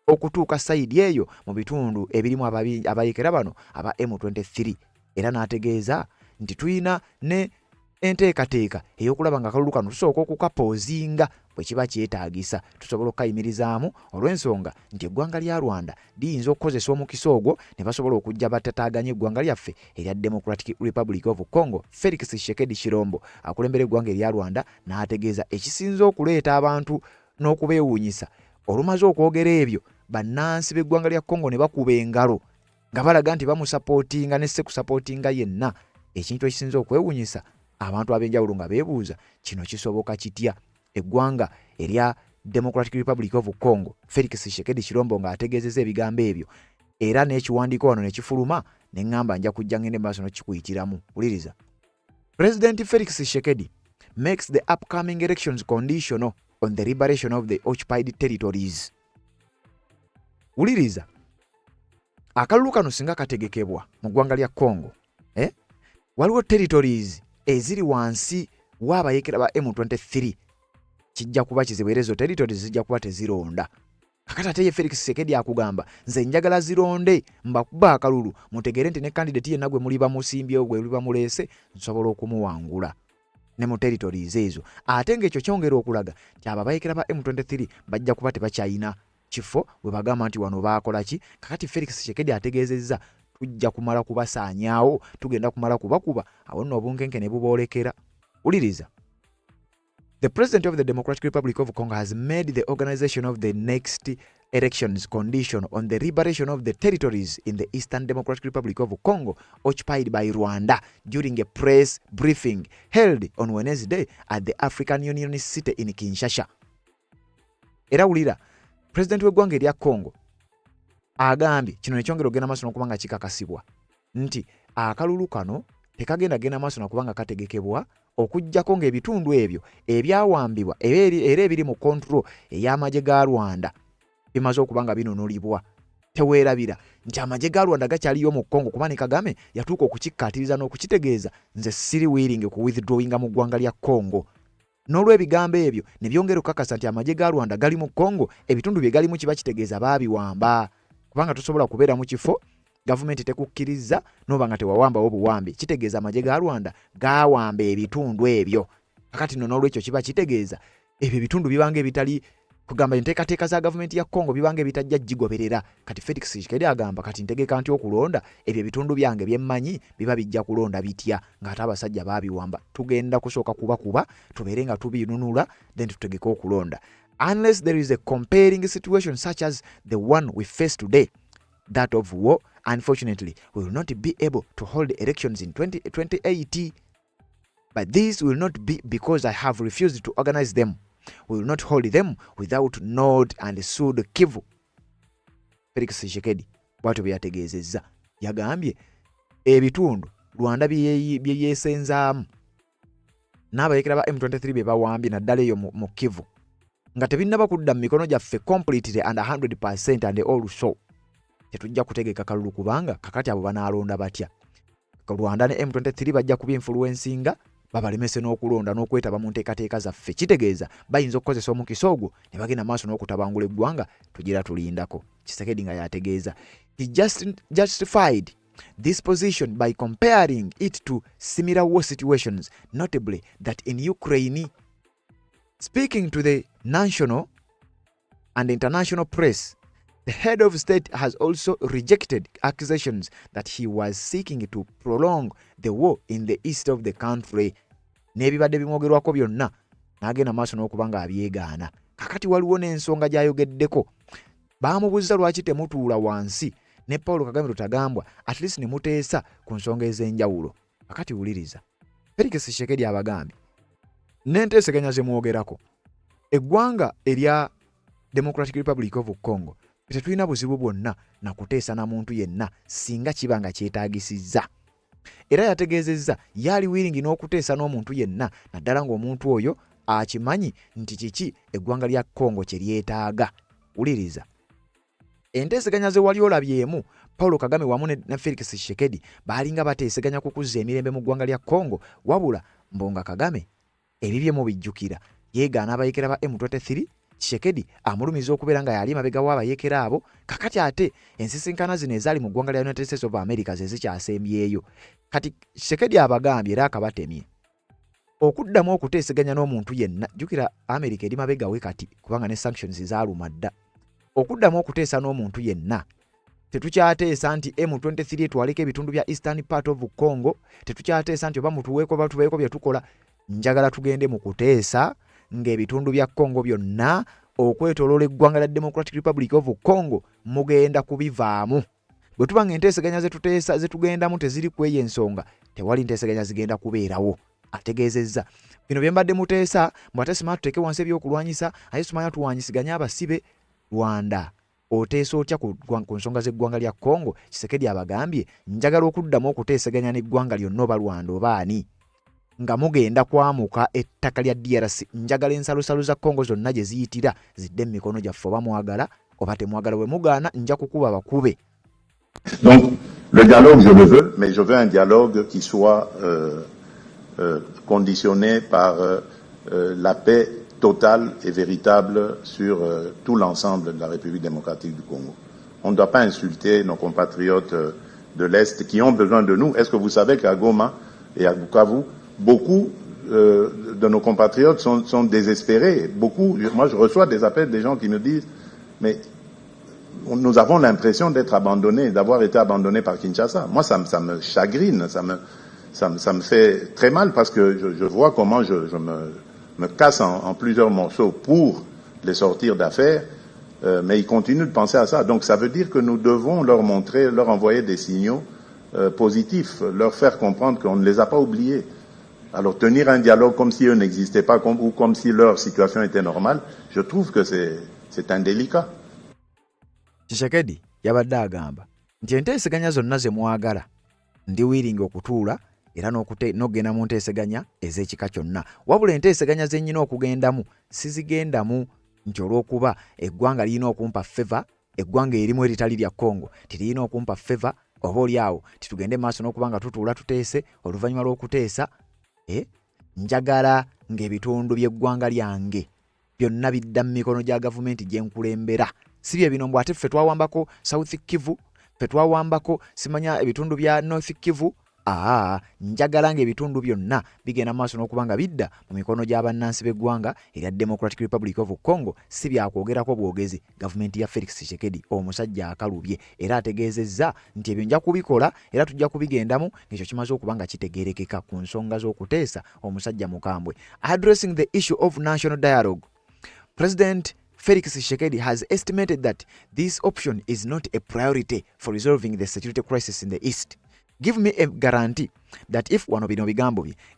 okutuuka sayidi eyo mu bitundu ebirimu abayekera bano aba M23 era n'ategeeza nti tuyina ne enteekateeka ey'okulaba nga akalulu kano tusooka okukapoozinga bwe kiba kyetaagisa tusobola okukayimirizaamu olw'ensonga nti eggwanga lya Rwanda liyinza okukozesa omukisa ogwo ne basobola okujja batataaganya eggwanga lyaffe erya Democratic Republic of Congo. Felix Tshisekedi Chilombo akulembera eggwanga erya Rwanda n'ategeeza ekisinza okuleeta abantu n'okubeewuunyisa olumaze okwogera ebyo bannansi b'eggwanga lya Congo ne bakuba engalo nga balaga nti bamusapootinga ne sekusapootinga yenna. Ekintu ekisinza okwewuunyisa abantu ab'enjawulo nga beebuuza kino kisoboka kitya eggwanga erya Democratic Republic of Congo. Felix Tshisekedi Chilombo ng'ategeezezza ebigambo ebyo era n'ekiwandiiko wano ne kifuluma ne ŋŋamba nja kujja ngende maaso n'okikuyitiramu. Wuliriza. President Felix Tshisekedi makes the upcoming elections conditional on the liberation of the occupied territories. Wuliriza. Akalulu kano singa kategekebwa mu ggwanga lya Congo waliwo territories eziri wansi w'abayekera ba M23 kijja kuba kizibu era ezo territories zijja kuba tezironda. Kakati ate ye Felix Tshisekedi akugamba nze njagala zironde mbakuba akalulu mutegere nti ne candidate yenna gwe muli bamusimbyewo gwe muli bamuleese nsobola okumuwangula ne mu territories ezo. Ate ng'ekyo kyongera okulaga nti abo abayekera ba M23 bajja kuba tebakyayina kifo bwe bagamba nti wano baakola ki. Kakati Felix Tshisekedi ategeezezza tujja kumala kubasaanyaawo tugenda kumala kubakuba awo nno obunkenke ne buboolekera. Wuliriza. The President of the Democratic Republic of Congo has made the organization of the next elections conditional on the liberation of the territories in the Eastern Democratic Republic of Congo occupied by Rwanda during a press briefing held on Wednesday at the African Union City in Kinshasa. Era wulira, President w'eggwanga erya Congo agambye kino nekyongera ogenda maaso n'okubanga kikakasibwa nti akalulu kano tekagenda genda maaso n'okubanga kategekebwa okujjako ng'ebitundu ebyo ebyawambibwa era ebiri mu control ey'amagye ga Rwanda bimaze okubanga binunulibwa. Teweerabira nti amagye ga Rwanda gakyaliyo mu Congo kuba ne Kagame yatuuka okukikkaatiriza n'okukitegeeza nze siri willing ku withdrawinga mu ggwanga lya Congo. N'olw'ebigambo ebyo ne byongera okukakasa nti amagye ga Rwanda gali mu Congo ebitundu bye galimu kiba kitegeeza baabiwamba kubanga tosobola kubeera mu kifo gavumenti tekukkiriza n'oba nga tewawambawo buwambi kitegeeza amagye ga Rwanda gaawamba ebitundu ebyo. Kakati nno n'olwekyo kiba kitegeeza ebyo ebitundu bibanga ebitali kugamba enteekateeka za gavumenti ya Congo bibanga ebitajja gigoberera. Kati Felix Tshisekedi agamba kati ntegeka nti okulonda ebyo ebitundu byange byemmanyi biba bijja kulonda bitya ng'ate abasajja baabiwamba. Tugenda kusooka kuba tubeere nga tubinunula then tutegeka okulonda. unless there is a compelling situation such as the one we face today, that of war, unfortunately, we will not be able to hold elections in 2080. But this will not be because I have refused to organize them. We will not hold them without Nord and Sud Kivu. Felix Tshisekedi bw'atyo byategeezezza. Yagambye ebitundu Rwanda bye yeesenzaamu n'abayeekera ba M23 bye bawambye naddala eyo mu Kivu nga tebinnaba kudda mu mikono gyaffe completely and 100% and also tetujja kutegeka kalulu kubanga kakati abo banaalonda batya. Rwanda ne M23 bajja kubinfluencinga babalemese n'okulonda n'okwetaba mu nteekateeka zaffe. Kitegeeza bayinza okukozesa omukisa ogwo ne bagenda maaso n'okutabangula eggwanga tugira tulindako. Tshisekedi nga yategeeza. He justified this position by comparing it to similar war situations, notably that in Ukraine. Speaking to the national and international press, the head of state has also rejected accusations that he was seeking to prolong the war in the east of the country. N'ebibadde bimwogerwako byonna n'agenda maaso n'okubanga abyegaana. Kakati waliwo n'ensonga gy'ayogeddeko. Baamubuuza lwaki temutuula wansi ne Paul Kagame Rutagambwa at least ne muteesa ku nsonga ez'enjawulo. Kakati wuliriza. Felix Tshisekedi abagambye n'enteeseganya ze mwogerako. Eggwanga erya Democratic Republic of Congo tetulina buzibu bwonna na kuteesa na muntu yenna singa kiba nga kyetaagisizza. Era yategeezezza yali willing n'okuteesa n'omuntu yenna naddala ng'omuntu oyo akimanyi nti kiki eggwanga lya Congo kye lyetaaga. Wuliriza. Enteeseganya ze wali olabyemu Paul Kagame wamu ne Felix Tshisekedi baalinga bateeseganya kukuzza emirembe mu ggwanga lya Congo, wabula Mbonga Kagame ebibye mu bijjukira yeegaana abayeekera ba M23. Tshisekedi amulumiza okubeera nga yali mabega w'abayeekera abo. Kakati ate ensisinkana zino ezaali mu ggwanga lya United States of America ze zikyasembyeyo. Kati Tshisekedi abagambye era akabatemye okuddamu okuteeseganya n'omuntu yenna. Jjukira America eri mabega we kati kubanga ne sanctions zaaluma dda. Okuddamu okuteesa n'omuntu yenna. Tetukyateesa nti M23 etwaleko ebitundu bya Eastern part of Congo. Tetukyateesa nti oba mutuweeko bye tukola. Njagala tugende mu kuteesa ng'ebitundu bya Congo byonna okwetoloola eggwanga lya Democratic Republic of Congo mugenda kubivaamu. Bwe tuba ng'enteeseganya ze tugendamu teziri kweyo ensonga, tewali nteeseganya zigenda kubeerawo. Ategeezezza bino bye mbadde muteesa mbwate simaa tuteeke wansi ebyokulwanyisa aye tumanya tuwanyisiganya abasibe. Rwanda oteesa otya ku nsonga z'eggwanga lya Congo? Tshisekedi abagambye njagala okuddamu okuteeseganya n'eggwanga lyonna oba Rwanda oba ani nga mugenda kwamuka ettaka lya DRC. Njagala ensalosalo za Congo zonna gye ziyitira zidde mu mikono gyaffe oba mwagala oba temwagala. Bwe mugaana nja kukuba bakube.
Donc le dialogue je le veux, mais je veux un dialogue qui soit conditionné par la paix totale et véritable sur tout l'ensemble de la République démocratique du Congo. On ne doit pas insulter nos compatriotes de l'Est qui ont besoin de nous. Est-ce que vous savez qu'à Goma et à Bukavu, beaucoup de nos compatriotes sont désespérés. Moi je reçois des appels des gens qui me disent mais nous avons l'impression d'être abandonnés, d'avoir été abandonnés par Kinshasa. Moi ça me chagrine, ça me fait très mal parce que je vois comment je me casse en plusieurs morceaux pour les sortir d'affaires, mais ils continuent de penser à ça. Donc ça veut dire que nous devons leur montrer, leur envoyer des signaux positifs, leur faire comprendre qu'on ne les a pas oubliés. Alors tenir un dialogue comme si eux n'existaient pas ou comme si leur situation était normale, je trouve que c'est indélicat.
Tshisekedi yabadde agamba nti enteeseganya zonna ze mwagala ndi willing okutuula era n'ogenda mu nteeseganya ez'ekika kyonna, wabula enteeseganya ze nnyina okugendamu sizigendamu nti olw'okuba eggwanga lirina okumpa feva, eggwanga erimu eritali lya Congo tirina okumpa feva, oba oli awo titugende maaso n'okuba nga tutuula tuteese. Oluvannyuma lw'okuteesa njagala ng'ebitundu by'eggwanga lyange byonna bidda mu mikono gya gavumenti gye nkulembera. Si bye bino mbwate ffe twawambako South Kivu, ffe twawambako simanya ebitundu bya North Kivu. Njagala ng'ebitundu byonna bigenda maaso n'okuba nga bidda mu mikono gy'abannansi b'eggwanga erya Democratic Republic of Congo. Si byakwogerako bwogezi gavumenti ya Felix Tshisekedi omusajja akalubye, era ategeezezza nti ebyo nja kubikola era tujja kubigendamu ng'ekyo kimaze okuba nga kitegeerekeka ku nsonga z'okuteesa omusajja mukambwe. Addressing the issue of national dialogue, President Felix Tshisekedi has estimated that this option is not a priority for resolving the security crisis in the East. Give me a guarantee that if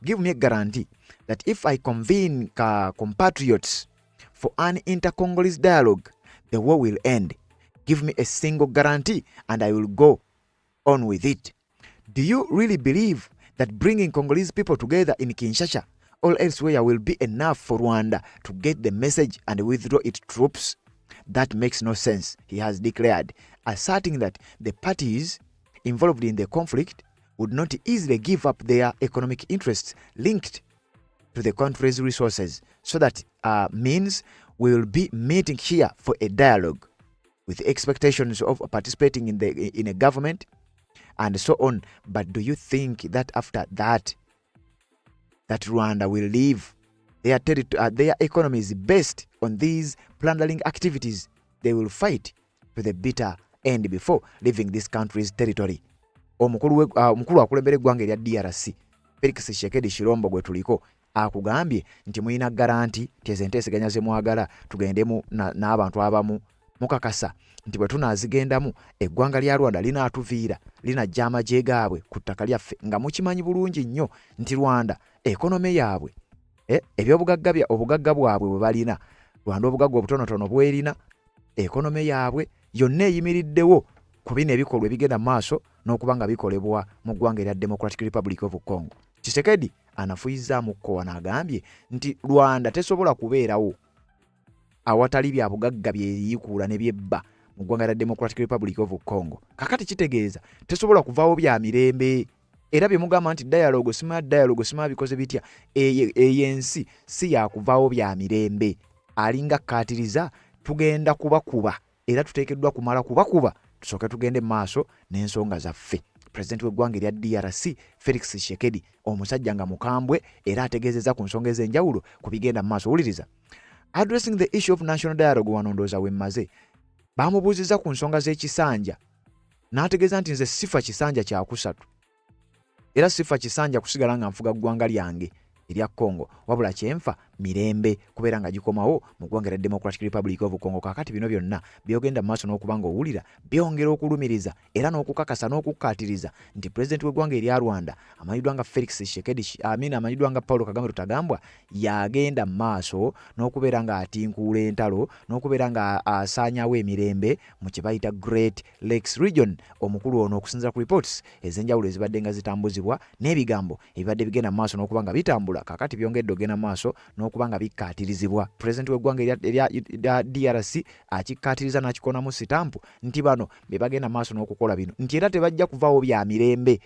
give me a guarantee that if I convene compatriots for an inter-Congolese dialogue, the war will end. Give me a single guarantee and I will go on with it. Do you really believe that bringing Congolese people together in Kinshasa or elsewhere will be enough for Rwanda to get the message and withdraw its troops? That makes no sense, he has declared, asserting that the parties involved in the conflict would not easily give up their economic interests linked to the country's resources. So that means we will be meeting here for a dialogue with expectations of participating in a government and so on. But do you think that after that Rwanda will leave their economy is based on these plundering activities? They will fight to the bitter end before leaving this country's territory. Omukulu akulembera eggwanga erya DRC Felix Tshisekedi Shilombo gwe tuliko akugambye nti muyina garanti tezenteeseganya ze mwagala tugendemu n'abantu abamu mukakasa nti bwe tunaazigendamu eggwanga lya Rwanda linaatuviira linajja amagye gaabwe ku ttaka lyaffe nga mukimanyi bulungi nnyo nti Rwanda ekonome yaabwe obugagga bwabwe bwe balina Rwanda obugagga obutonotono bwerina ekonome yaabwe yonna eyimiriddewo ku bino ebikolwa ebigenda maaso n'okuba nga bikolebwa mu ggwanga erya Democratic Republic of Congo. Tshisekedi anafuyizzaamu kkowa n'agambye nti Rwanda tesobola kubeerawo awatali bya bugagga byeyikuula ne byebba mu ggwanga erya Democratic Republic of Congo. Kakati kitegeeza tesobola kuvaawo bya mirembe era bye mugamba nti dialogue sima bikoze bitya eyensi si yakuvaawo bya mirembe alinga kkaatiriza tugenda kubakuba era tuteekeddwa kumala kubakuba tusooke tugende maaso n'ensonga zaffe. President w'eggwanga erya DRC Felix Tshisekedi omusajja nga mukambwe era ategeezezza ku nsonga ez'enjawulo ku bigenda maaso. Wuliriza. Addressing the issue of national dialogue wanondooza wemmaze baamubuuzizza ku nsonga z'ekisanja n'ategeeza nti nze sifa kisanja kyakusatu era sifa kisanja kusigala nga nfuga ggwanga lyange erya Congo wabula kyenfa mirembe kubeera nga gikomawo mu ggwanga erya Democratic Republic of Congo. Kakati bino byonna byogenda maaso n'okuba nga owulira byongera okulumiriza era n'okukakasa n'okukkaatiriza nti President w'eggwanga erya Rwanda amanyiddwa nga Felix Tshisekedi amanyiddwa nga Paul Kagame Rutagambwa yagenda maaso n'okubeera nga atinkuula entalo n'okubeera nga asaanyawo emirembe mu kye bayita Great Lakes Region. Omukulu ono okusinziira ku reports ez'enjawulo ezibadde nga zitambuzibwa n'ebigambo ebibadde bigenda maaso n'okuba nga bitambula kakati byongedde ogenda maaso n'okuba nga bikkaatirizibwa. President w'eggwanga erya DRC akikkaatiriza n'akikonamu sitampu nti bano be bagenda maaso n'okukola bino nti era tebajja kuvaawo bya mirembe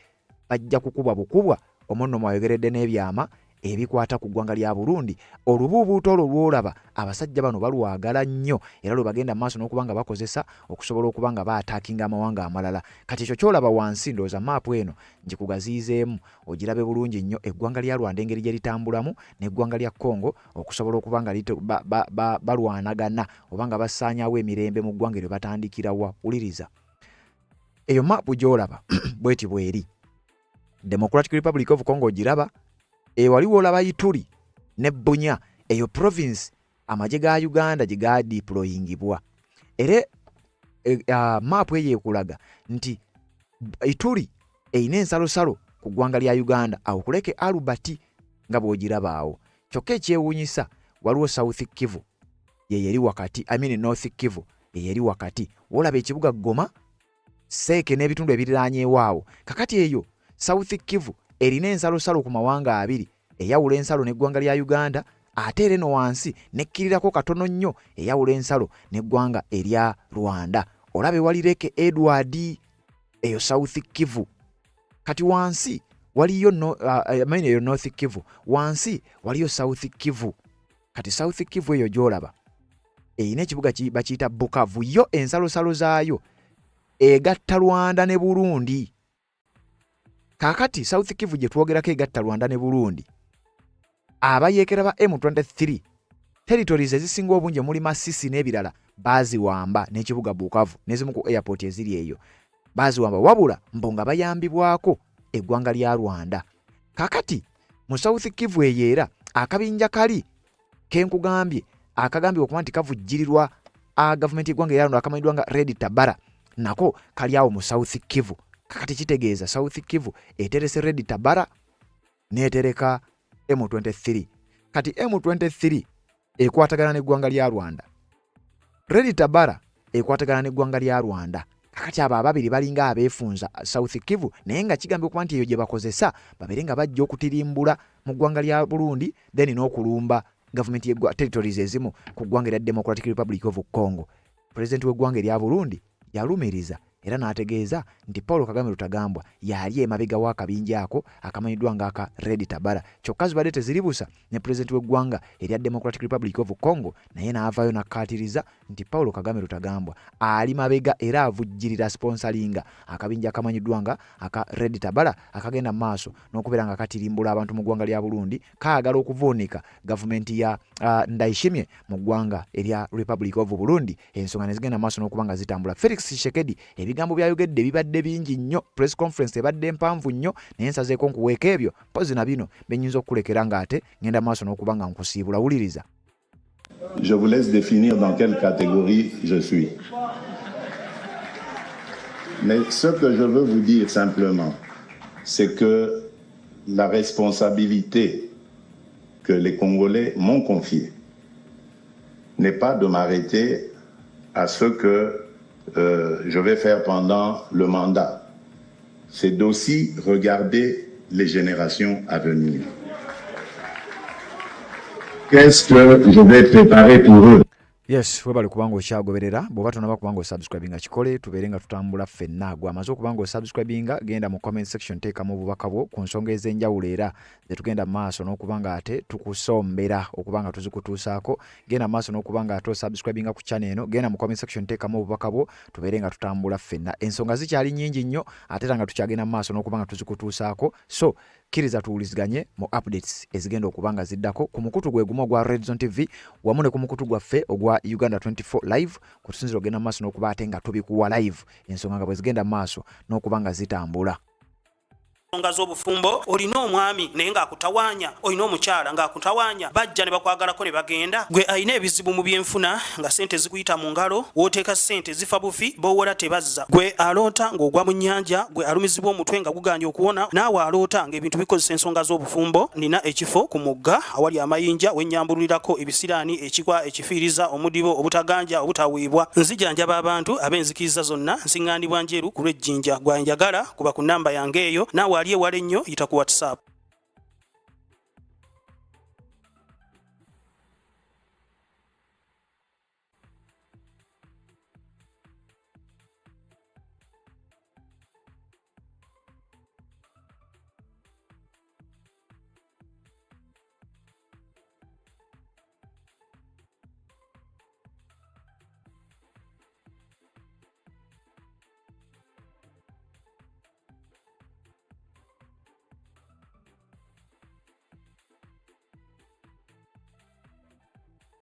bajja kukubwa bukubwa. Omunno ayogeredde n'ebyama ebikwata ku ggwanga lya Burundi. Olubuubuuto olwo lwolaba abasajja bano balwagala nnyo era lwe bagenda maaso n'okuba nga bakozesa okusobola okuba nga baataakinga amawanga amalala. Kati ekyo kyolaba wansi ndowooza maapu eno ngikugaziizeemu ogirabe bulungi nnyo eggwanga lya Rwanda engeri gye litambulamu n'eggwanga lya Congo okusobola okuba nga balwanagana oba nga basaanyaawo emirembe mu ggwanga eryo batandikira wa. Wuliriza. Eyo maapu gy'olaba bweti bweri Democratic Republic of Congo giraba waliwo olaba Ituri ne Bunya eyo province amagye ga Uganda gye gadeployingibwa era maapu eyo ekulaga nti Ituri eyina ensalosalo ku ggwanga lya Uganda awo kuleke Albert nga bw'ogiraba awo. Kyokka ekyewuunyisa waliwo South Kivu yeyeri wakati North Kivu yeyeri wakati wolaba ekibuga Goma Seke n'ebitundu ebiriraanyeewo awo. Kakati eyo South Kivu erina ensalosalo ku mawanga abiri eyawula ensalo n'eggwanga lya Uganda ate era eno wansi nekkirirako katono nnyo eyawula ensalo n'eggwanga erya Rwanda. Olabe walireke Edward eyo South Kivu. Kati wansi waliyo eyo North Kivu wansi waliyo South Kivu. Kati South Kivu eyo gy'olaba eyina ekibuga bakiyita Bukavu yo ensalosalo zaayo egatta Rwanda ne Burundi. Kakati South Kivu gye twogerako egatta Rwanda ne Burundi abayeekera ba M23 territories ezisinga obungi muli Masisi n'ebirala baaziwamba n'ekibuga Bukavu n'ezimu ku airport eziri eyo baaziwamba wabula mbonga bayambibwako eggwanga lya Rwanda. Kakati mu South Kivu eyeera akabinja kali kenkugambye akagambibwa okuba nti kavujjirirwa gavumenti y'eggwanga erya Rwanda akamanyiddwa nga Red Tabara nako kali awo mu South Kivu. Kakati kitegeeza South Kivu eterese Red Tabara n'etereka M23. Kati M23 ekwatagana n'eggwanga lya Rwanda, Red Tabara ekwatagana n'eggwanga lya Rwanda. Kakati abo ababiri balinga abeefunza South Kivu, naye nga kigambye okuba nti eyo gye bakozesa babeere nga bajja okutirimbula mu ggwanga lya Burundi then n'okulumba gavumenti y'eggwanga territories ezimu ku ggwanga erya Democratic Republic of Congo. Pulezidenti w'eggwanga erya Burundi yalumiriza era n'ategeeza nti Paul Kagame Rutagambwa yali emabega w'akabinja ako akamanyiddwa ng'aka Red Tabara. Kyokka zibadde teziribusa ne pulezidenti w'eggwanga erya Democratic Republic of Congo naye n'avaayo n'akkaatiriza nti Paul Kagame Rutagambwa ali mabega era avujjirira sponsoringa akabinja akamanyiddwa nga aka Red Tabara akagenda maaso n'okubeera nga katirimbula abantu mu ggwanga lya Burundi kaagala okuvuunika gavumenti ya Ndayishimiye mu ggwanga erya Republic of Burundi. Ensonga ne zigenda maaso n'okuba nga zitambula. Felix Tshisekedi ebigambo byayogedde bibadde bingi nnyo, press conference ebadde mpanvu nnyo, naye nsazeeko nkuweeka ebyo pozi na bino benyinza okukulekera ng'ate ngenda maaso n'okuba nga nkusiibula. Wuliriza.
Je vous laisse définir dans quelle catégorie je suis. Mais ce que je veux vous dire simplement, c'est que la responsabilité que les Congolais m'ont confiée n'est pas de m'arrêter à ce que je vais faire pendant le mandat. C'est d'aussi regarder les générations à venir. Qu'est-ce que je vais préparer pour eux?
Yes, webale kubanga okyagoberera bw'oba tonaba kubanga osubscribinga kikole tubeere nga tutambula ffenna. Gwe amaze okubanga osubscribinga genda mu comment section teekamu obubaka bwo ku nsonga ez'enjawulo era zetugenda maaso n'okubanga ate tukusombera okubanga tuzikutuusaako. Genda maaso n'okubanga ate osubscribinga ku channel eno, genda mu comment section teekamu obubaka bwo tubeere nga tutambula ffenna. Ensonga zikyali nnyingi nnyo ate era nga tukyagenda maaso n'okubanga tuzikutuusaako, so kkiriza tuwuliziganye mu updates ezigenda okubanga ziddako ku mukutu gwe gumu ogwa Red Zone TV wamu ne ku mukutu gwaffe ogwa Uganda 24 live kutusinzira ogenda maaso n'okuba ate nga tubikuwa live ensonga nga bwe zigenda maaso n'okubanga zitambula.
Nsonga z'obufumbo olina omwami naye ng'akutawaanya, olina omukyala ng'akutawaanya, bajja ne bakwagalako ne bagenda. Gwe alina ebizibu mu byenfuna nga ssente zikuyita mu ngalo, w'oteeka ssente zifa bufi b'owola tebazza. Gwe aloota ng'ogwa mu nnyanja, gwe alumizibwa omutwe nga guganja okuwona, naawe aloota ng'ebintu bikozesa ensonga z'obufumbo. Nina ekifo ku mugga awali amayinja wennyambululirako ebisiraani, ekikwa, ekifiiriza, omudibo, obutaganja, obutaweebwa. Nzijanjaba abantu ab'enzikiriza zonna, nsiŋŋaanibwa njeru ku lw'ejjinja. Gwanjagala kuba ku nnamba yange eyo, naawe ali ewala ennyo yita ku WhatsApp.